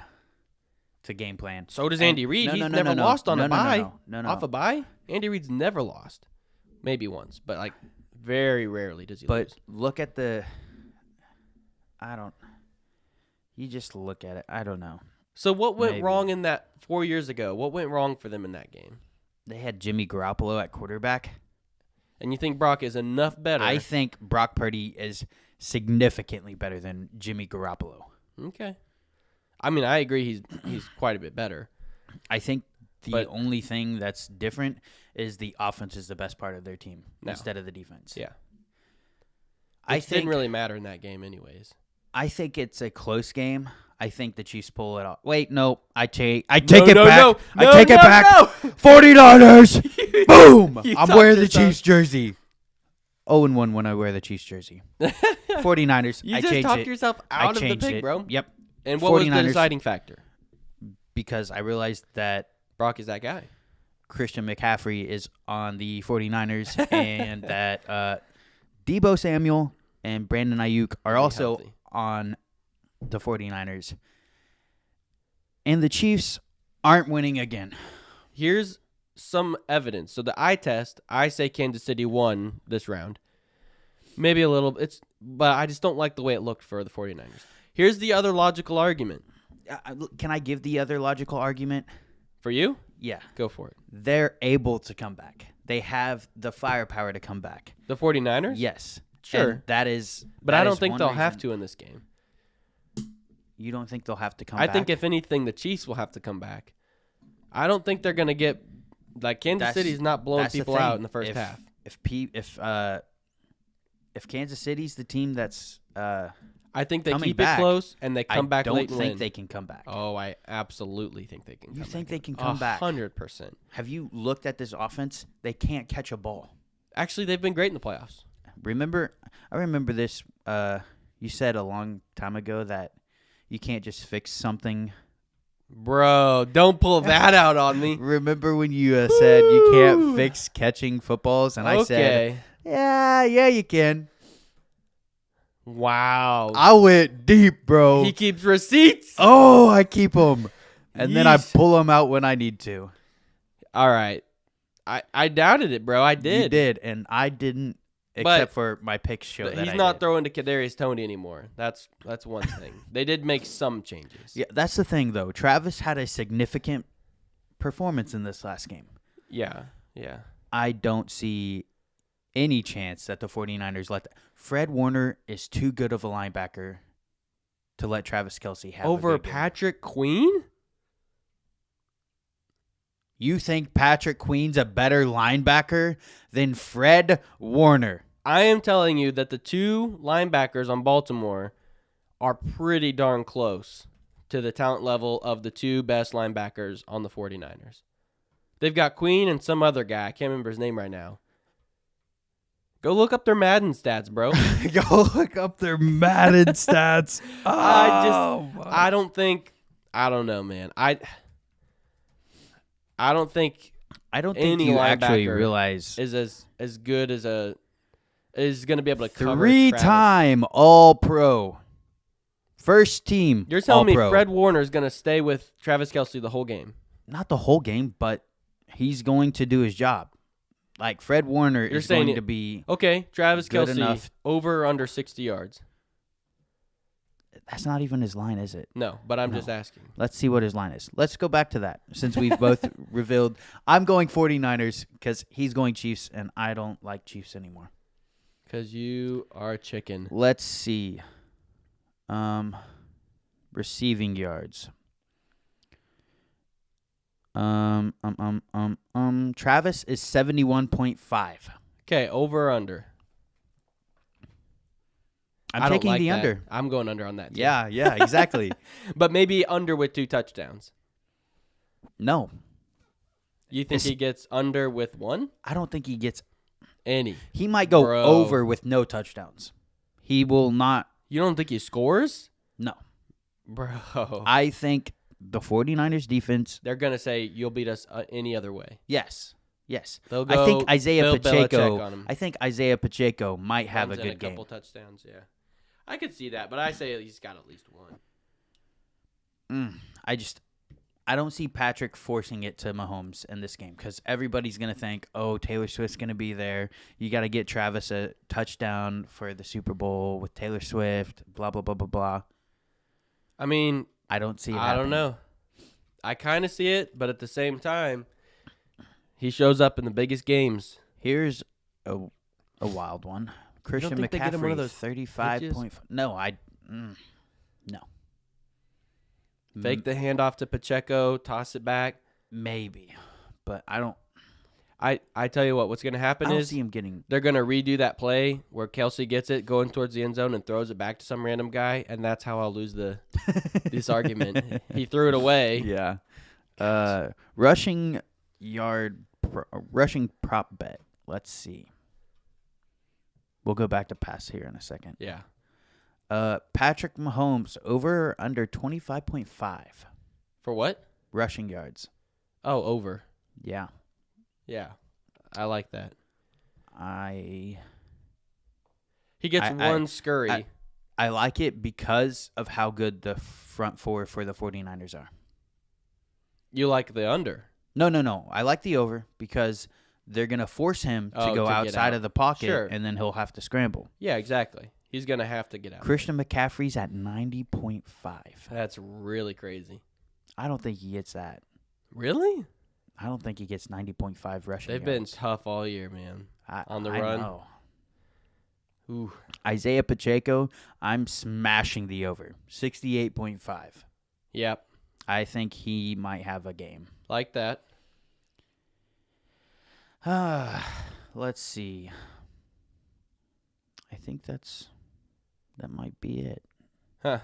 to game plan. So does Andy Reid. He's never lost on a bye. No. Off a bye? Andy Reid's never lost. Maybe once, but very rarely does he lose. But look at you just look at it. I don't know. So what went Maybe. wrong in that 4 years ago? What went wrong for them in that game? They had Jimmy Garoppolo at quarterback. And you think Brock is enough better? I think Brock Purdy is significantly better than Jimmy Garoppolo. Okay. I mean, I agree he's quite a bit better. I think the only thing that's different is the offense is the best part of their team instead of the defense. Yeah. It didn't really matter in that game anyways. I think it's a close game. I think the Chiefs pull it off. Wait, no. I take it back. I take it back. 49ers. Boom. I'm wearing the Chiefs jersey. 0-1 when I wear the Chiefs jersey. 49ers. You I just changed talked it. yourself I out of the changed pick, it. bro. Yep. And what was the 49ers. deciding factor? Because I realized that Brock is that guy. Christian McCaffrey is on the 49ers and that Deebo Samuel and Brandon Ayuk are also healthy. on the 49ers. And the Chiefs aren't winning again. Here's some evidence. So the eye test, I say Kansas City won this round. Maybe a little. But I just don't like the way it looked for the 49ers. Here's the other logical argument. Can I give the other logical argument? For you? Yeah. Go for it. They're able to come back. They have the firepower to come back. The 49ers? Yes. Sure. And that is. But I don't think they'll have to in this game. You don't think they'll have to come I back? think if anything, the Chiefs will have to come back. I don't think they're going to get Kansas City's not blowing people out in the first half. If Kansas City's the team that's I I think they Coming keep back. it close and they come back I late don't and think win. they can come back. Oh, I absolutely think they can. You come think back. they can come back? 100%. Have you looked at this offense? They can't catch a ball. Actually, they've been great in the playoffs. I remember this. You said a long time ago that you can't just fix something. Bro, don't pull that out on me. Remember when you said you can't fix catching footballs, and I said, yeah, you can. Wow. I went deep, bro. He keeps receipts. Oh, I keep them, and then I Yeesh. pull them out when I need to. All right. I doubted it, bro. I did. You did, and I didn't, But- except for my picks show that He's I not did. throwing to Kadarius Toney anymore. That's one thing. They did make some changes. Yeah, that's the thing, though. Travis had a significant performance in this last game. Yeah. I don't see any chance that the 49ers let Fred Warner is too good of a linebacker to let Travis Kelce have Over a good game. Patrick Queen? You think Patrick Queen's a better linebacker than Fred Warner? I am telling you that the two linebackers on Baltimore are pretty darn close to the talent level of the two best linebackers on the 49ers. They've got Queen and some other guy. I can't remember his name right now. Go look up their Madden stats, bro. Go look up their Madden stats. I don't know, man. I don't think I don't think any you actually linebacker realize is as good as is going to be able to cover Travis. three-time All-Pro. First team You're telling All-Pro. me Fred Warner is going to stay with Travis Kelce the whole game? Not the whole game, but he's going to do his job. Like, Fred Warner You're is saying going it- to be... Okay, Travis Good Kelce enough. over or under 60 yards. That's not even his line, is it? No, but I'm No. just asking. Let's see what his line is. Let's go back to that since we've both revealed. I'm going 49ers because he's going Chiefs, and I don't like Chiefs anymore. Because you are a chicken. Let's see. Receiving yards. Travis is 71.5. Okay, over or under? I'm I don't taking like the that. under. I'm going under on that, too. Yeah, exactly. But maybe under with 2 touchdowns. No, You think It's- he gets under with 1? I don't think he gets. Any. He might go Bro. over with no touchdowns. He will not. You don't think he scores? No. Bro. I think the 49ers defense. They're going to say, you'll beat us any other way. Yes. They'll go I think Isaiah Bill Belichick Pacheco. on him. I think Isaiah Pacheco might have Runs a in good game. couple touchdowns, yeah. I could see that, but I say he's got at least 1. I don't see Patrick forcing it to Mahomes in this game because everybody's going to think, oh, Taylor Swift's going to be there. You got to get Travis a touchdown for the Super Bowl with Taylor Swift, blah, blah, blah, blah, blah. I mean, I don't see it I happening. don't know. I kind of see it, but at the same time, he shows up in the biggest games. Here's a wild one. Christian think they get him one of McCaffrey, those 35.5. No, no. Fake the handoff to Pacheco, toss it back. Maybe, but I don't. I tell you what's going to happen I don't is see him getting. they're going to redo that play where Kelsey gets it going towards the end zone and throws it back to some random guy, and that's how I'll lose this argument. He threw it away. Yeah. Rushing prop bet. Let's see. We'll go back to pass here in a second. Yeah. Patrick Mahomes over or under 25.5 For what? rushing yards. Oh, over. Yeah. Yeah. I like that. I He gets I- one scurry. like it because of how good the front four for the 49ers are. You like the under. No. I like the over because they're going to force him to Oh, go to get outside out. of the pocket, Sure. and then he'll have to scramble. Yeah, exactly. He's going to have to get out. Christian McCaffrey's at 90.5. That's really crazy. I don't think he gets that. Really? I don't think he gets 90.5 rushing They've been yards. tough all year, man. on the I run. know. Ooh. Isaiah Pacheco, I'm smashing the over. 68.5. Yep. I think he might have a game. Like that. Let's see. I think that might be it. Huh.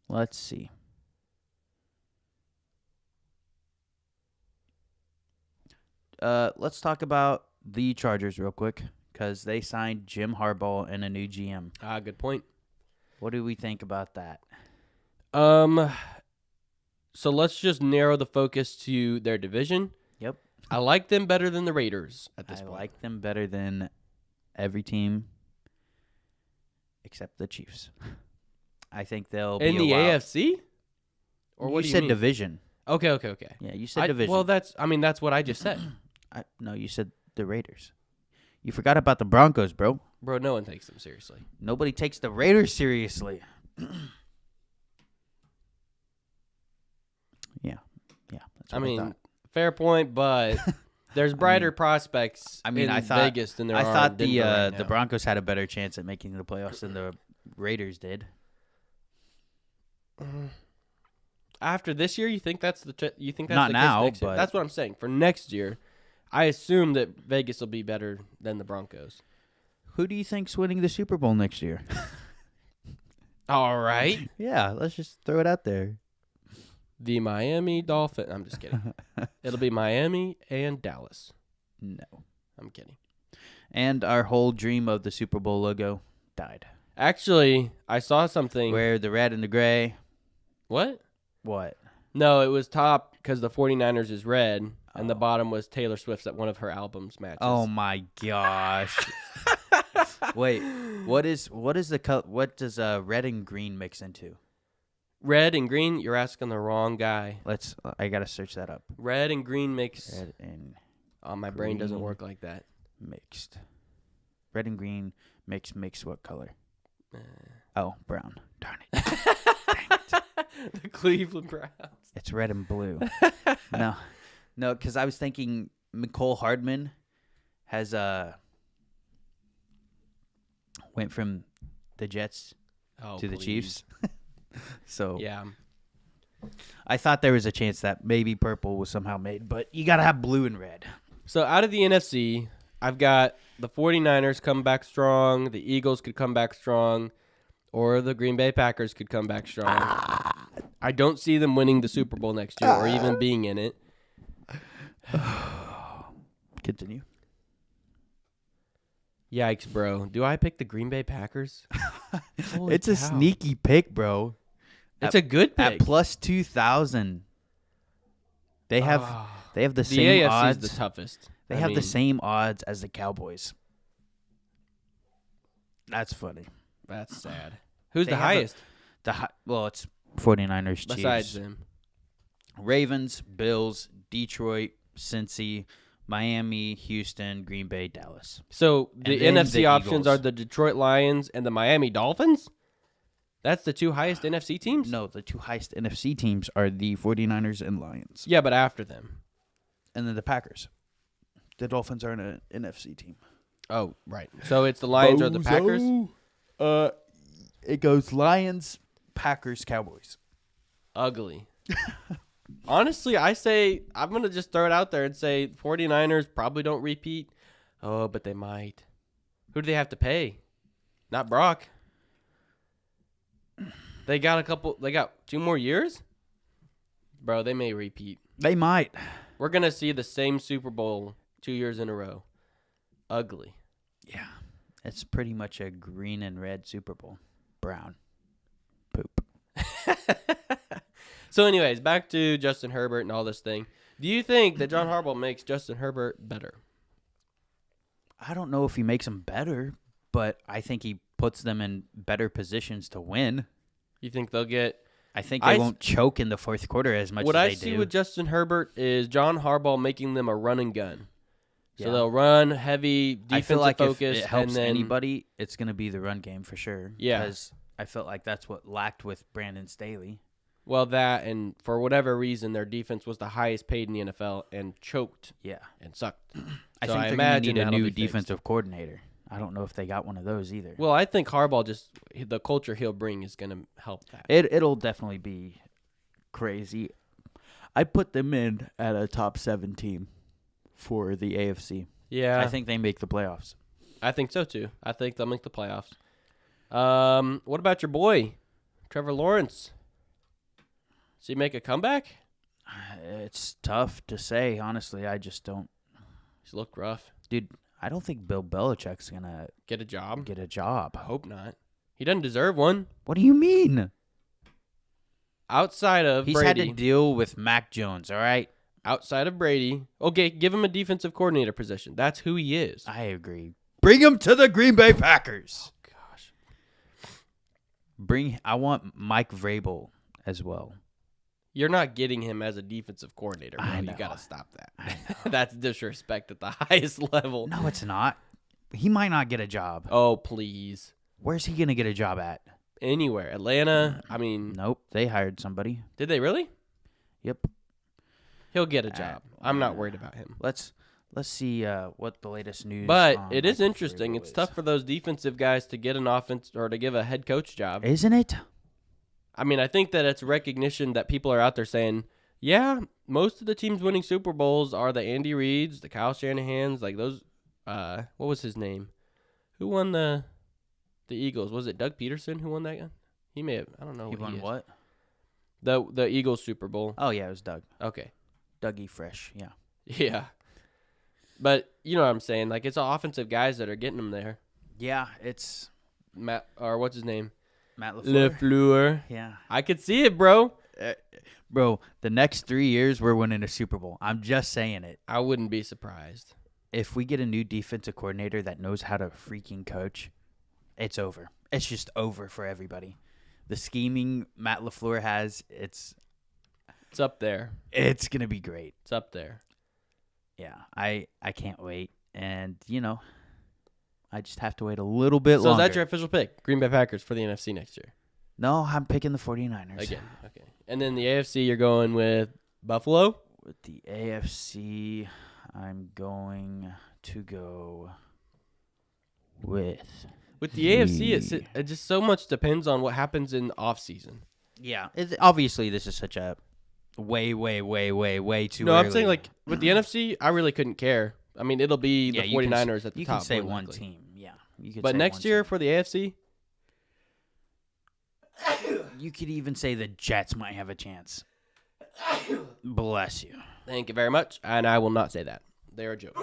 Let's see. Let's talk about the Chargers real quick because they signed Jim Harbaugh and a new GM. Good point. What do we think about that? So let's just narrow the focus to their division. Yep. I like them better than the Raiders at this I point. like them better than every team except the Chiefs. I think they'll be In the AFC? Or what you do you said mean? division. Okay. Yeah, you said division. Well, that's what I just said. No, you said the Raiders. You forgot about the Broncos, bro. Bro, no one takes them seriously. Nobody takes the Raiders seriously. Yeah. That's what I thought. Fair point, but there's brighter prospects in Vegas than there are I thought in Denver right the now. Broncos had a better chance at making the playoffs than the Raiders did. After this year, you think that's the Not case now, next year? but- That's what I'm saying. For next year, I assume that Vegas will be better than the Broncos. Who do you think's winning the Super Bowl next year? All right. Yeah, let's just throw it out there. The Miami Dolphins. I'm just kidding. It'll be Miami and Dallas. No. I'm kidding. And our whole dream of the Super Bowl logo died. Actually, I saw something. Where the red and the gray. What? What? No, it was top because the 49ers is red, and the Oh. bottom was Taylor Swift's at one of her albums matches. Oh my gosh. Wait, what does red and green mix into? Red and green, you're asking the wrong guy. I gotta search that up. Red and green mix. Red and Oh, my brain doesn't green. work like that. mixed. Red and green mix what color? Oh, brown. Darn it. The Cleveland Browns. It's red and blue. No, because I was thinking Mecole Hardman has went from the Jets Oh, to the please. Chiefs. So Yeah. I thought there was a chance that maybe purple was somehow made, but you got to have blue and red. So out of the NFC, I've got the 49ers come back strong, the Eagles could come back strong, or the Green Bay Packers could come back strong. I don't see them winning the Super Bowl next year or even being in it. Continue. Yikes, bro. Do I pick the Green Bay Packers? Holy It's a cow. sneaky pick, bro. It's a good At pick. plus 2,000. They have the the same AFC odds. is the toughest. They I have mean, the same odds as the Cowboys. That's funny. That's sad. Who's They the have highest It's 49ers, besides Chiefs, them? Ravens, Bills, Detroit, Cincy, Miami, Houston, Green Bay, Dallas. So the then NFC the options Eagles. are the Detroit Lions and the Miami Dolphins? That's the two highest NFC teams? No, the two highest NFC teams are the 49ers and Lions. Yeah, but after them. And then the Packers. The Dolphins are an NFC team. Oh, right. So it's the Lions or the Packers? It goes Lions, Packers, Cowboys. Ugly. Honestly, I say I'm going to just throw it out there and say 49ers probably don't repeat. Oh, but they might. Who do they have to pay? Not Brock. They got 2 more years? Bro, they may repeat. They might. We're going to see the same Super Bowl 2 years in a row. Ugly. Yeah. It's pretty much a green and red Super Bowl. Brown. Poop. So anyways, back to Justin Herbert and all this thing. Do you think that John Harbaugh makes Justin Herbert better? I don't know if he makes them better, but I think he puts them in better positions to win. You think they'll get... I think they won't choke in the fourth quarter as much What as I they see do. with Justin Herbert is John Harbaugh making them a run and gun. So Yeah. they'll run heavy I defensive feel like focus, if it helps and then anybody, it's going to be the run game for sure. Yeah. Because I felt like that's what lacked with Brandon Staley. well that and for whatever reason their defense was the highest paid in the NFL and choked Yeah. and sucked. I So think I they're going to imagine need a that'll new be fixed. defensive coordinator. I don't know if they got one of those either. Well, I think Harbaugh the culture he'll bring is going to help that. It'll definitely be crazy. I put them in at a top 7 team for the AFC. Yeah, I think they make the playoffs. I think so too. I think they'll make the playoffs. What about your boy, Trevor Lawrence? Does he make a comeback? It's tough to say, honestly. I just don't. He's looked rough. Dude, I don't think Bill Belichick's going to Get a job? get a job. I hope not. He doesn't deserve one. What do you mean? Outside of He's had Brady. to deal with Mac Jones, all right? Outside of Brady. Okay, give him a defensive coordinator position. That's who he is. I agree. Bring him to the Green Bay Packers. Gosh. I want Mike Vrabel as well. You're not getting him as a defensive coordinator, bro. I You know. got to stop that. That's disrespect at the highest level. No, it's not. He might not get a job. Oh, please. Where's he going to get a job at? Anywhere. Atlanta. I mean, Nope. They hired somebody. did they really? Yep. He'll get a job. I'm not worried about him. Let's see what the latest news. But on it is Mike interesting. Vrabel It's is. tough for those defensive guys to get an offense or to give a head coach job. Isn't it? I mean, I think that it's recognition that people are out there saying, yeah, most of the teams winning Super Bowls are the Andy Reids, the Kyle Shanahans, like those. What was his name? Who won the Eagles? Was it Doug Peterson who won that one? He may have. I don't know. He won is. what? The Eagles Super Bowl. Oh, yeah, it was Doug. Okay. Dougie Fresh, yeah. Yeah. But you know what I'm saying? Like it's offensive guys that are getting them there. Yeah, it's Matt or what's his name? Matt LaFleur. LaFleur. Yeah. I could see it, bro. Bro, the next 3 years, we're winning a Super Bowl. I'm just saying it. I wouldn't be surprised. If we get a new defensive coordinator that knows how to freaking coach, it's over. It's just over for everybody. The scheming Matt LaFleur has, it's up there. going to be great. It's up there. Yeah, I can't wait. And, I just have to wait a little bit So longer. is that your official pick? Green Bay Packers for the NFC next year. No, I'm picking the 49ers. Again. Okay. And then the AFC, you're going with Buffalo? With the AFC, I'm going to go with The AFC, it just so much depends on what happens in offseason. Yeah. Obviously, this is such a way too No, early. I'm saying like with the NFC, I really couldn't care. I mean, it'll be the you can 49ers at the you top. can say more one likely. team. Yeah. You could But say next one year team. for the AFC, You could even say the Jets might have a chance. Bless you. thank you very much. And I will not say that. They're a joke.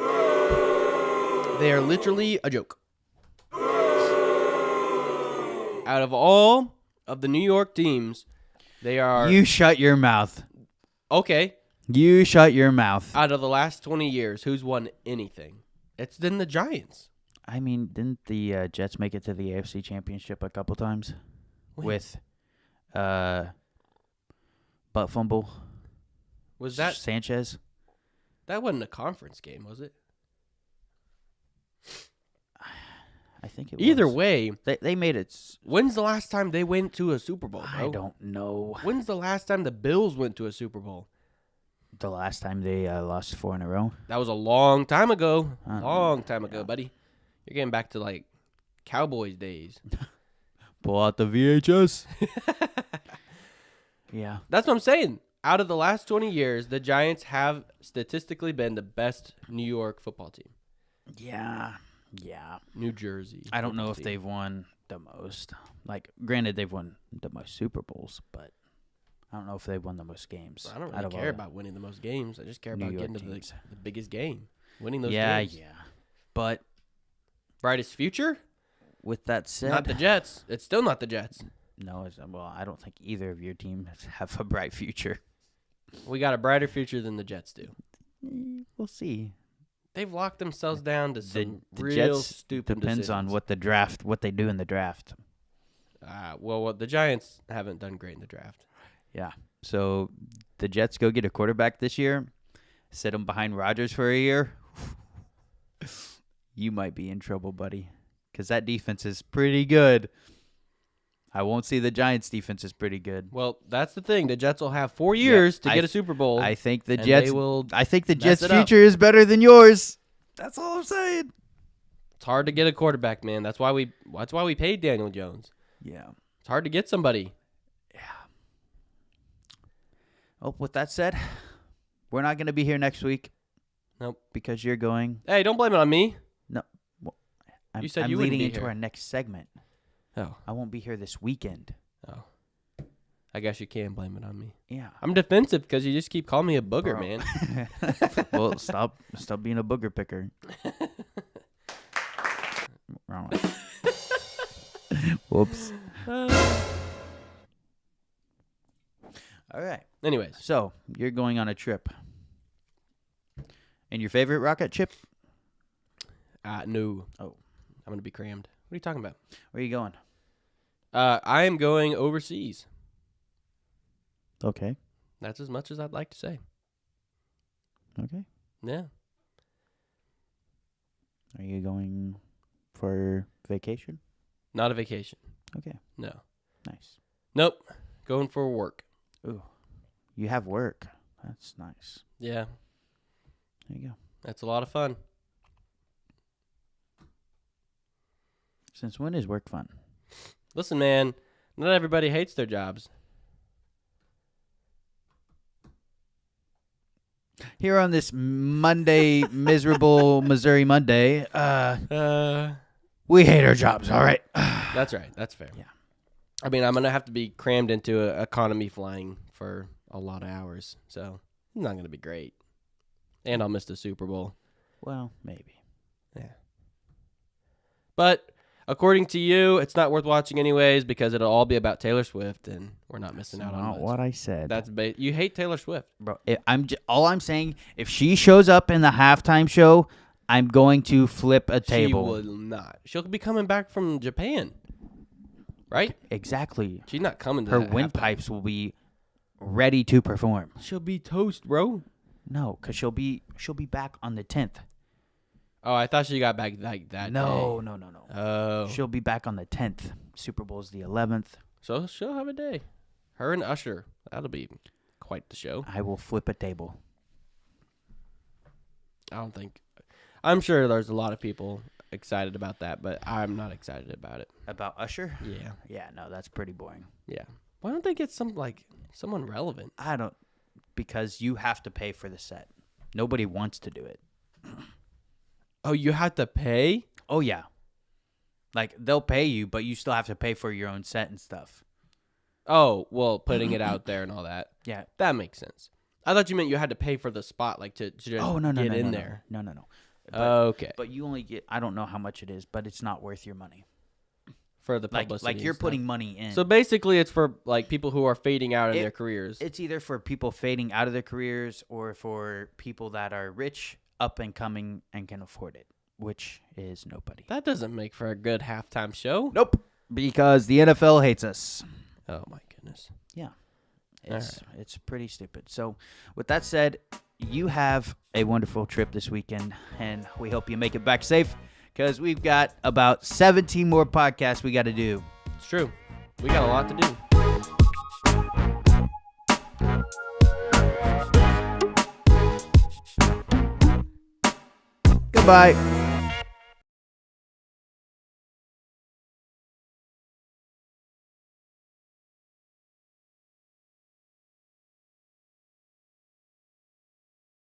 They are literally a joke. Out of all of the New York teams, they are You shut your mouth. okay. You shut your mouth. Out of the last 20 years, who's won anything? It's been the Giants. I mean, didn't the Jets make it to the AFC Championship a couple times When? with butt fumble? Was that Sanchez? that wasn't a conference game, was it? I think it Either was. way, They made it. when's the last time they went to a Super Bowl, bro? I don't know. When's the last time the Bills went to a Super Bowl? The last time they lost 4 in a row. That was a long time ago. I don't Long time ago, yeah. buddy. You're getting back to like Cowboys days. Pull out the VHS. Yeah. That's what I'm saying. Out of the last 20 years, the Giants have statistically been the best New York football team. Yeah. New Jersey. I don't know football if team. they've won the most. Like, granted, they've won the most Super Bowls, but I don't know if they've won the most games. I don't out really of all care the about winning the most games. I just care New about York getting to teams. the biggest game. Winning those Yeah. games. But Brightest future? with that said, Not the Jets. It's still not the Jets. no, I don't think either of your teams have a bright future. We got a brighter future than the Jets do. We'll see. They've locked themselves down to some The real Jets stupid depends on decisions. what they do in the draft. Well, the Giants haven't done great in the draft. Yeah. So the Jets go get a quarterback this year, sit him behind Rodgers for a year. You might be in trouble, buddy, because that defense is pretty good. I won't say the Giants' defense is pretty good. Well, that's the thing. The Jets will have 4 years to I get a Super Bowl. I think the and Jets. they will. I think the mess Jets' it up. future is better than yours. That's all I'm saying. It's hard to get a quarterback, man. That's why we paid Daniel Jones. Yeah. It's hard to get somebody. Oh, with that said, we're not going to be here next week. Nope. Because you're going. Hey, don't blame it on me. No. Well, You said I'm you wouldn't leading be into here. our next segment. Oh, I won't be here this weekend. oh. I guess you can blame it on me. Yeah. I'm defensive because you just keep calling me a booger, Bro. man. Well, stop being a booger picker. Wrong one. Whoops. All right. Anyways, So, you're going on a trip. And your favorite rocket chip? no. Oh. I'm going to be crammed. What are you talking about? Where are you going? I am going overseas. Okay. That's as much as I'd like to say. Okay. Yeah. Are you going for vacation? Not a vacation. Okay. No. Nice. Nope. Going for work. Ooh. You have work. That's nice. Yeah. There you go. That's a lot of fun. Since when is work fun? Listen, man, not everybody hates their jobs. Here on this Monday, miserable Missouri Monday, we hate our jobs, all right? That's right. That's fair. Yeah. I mean, I'm going to have to be crammed into economy flying for a lot of hours, so it's not going to be great. And I'll miss the Super Bowl. Well, maybe. Yeah. But according to you, it's not worth watching anyways because it'll all be about Taylor Swift, and we're not missing out on Not much. what I said. That's you hate Taylor Swift. Bro, all I'm saying, if she shows up in the halftime show, I'm going to flip a table. She will not. She'll be coming back from Japan, right? Exactly. She's not coming to Her that windpipes will be ready to perform. She'll be toast, bro. No, because she'll be back on the 10th. Oh, I thought she got back like that. No. day. No. Oh, She'll be back on the 10th. Super Bowl's the 11th. so she'll have a day. Her and Usher. That'll be quite the show. I will flip a table. I don't think. I'm sure there's a lot of people excited about that, but I'm not excited about it. About Usher? Yeah. Yeah, no, that's pretty boring. Yeah. Why don't they get someone relevant? I don't, because you have to pay for the set. Nobody wants to do it. Oh, you have to pay? Oh, yeah. Like, they'll pay you, but you still have to pay for your own set and stuff. Oh, well, putting it out there and all that. Yeah. That makes sense. I thought you meant you had to pay for the spot, like to just get in there. No. But, Okay. But you only get, I don't know how much it is, but it's not worth your money. For the Like, publicity. like and you're stuff. putting money in. So basically, it's for like people who are fading out in their careers. It's either for people fading out of their careers or for people that are rich, up and coming, and can afford it, which is nobody. That doesn't make for a good halftime show. Nope. Because the NFL hates us. Oh my goodness. Yeah. All It's pretty stupid. So, with that said, you have a wonderful trip this weekend, and we hope you make it back safe because we've got about 17 more podcasts we got to do. It's true. We got a lot to do. Goodbye.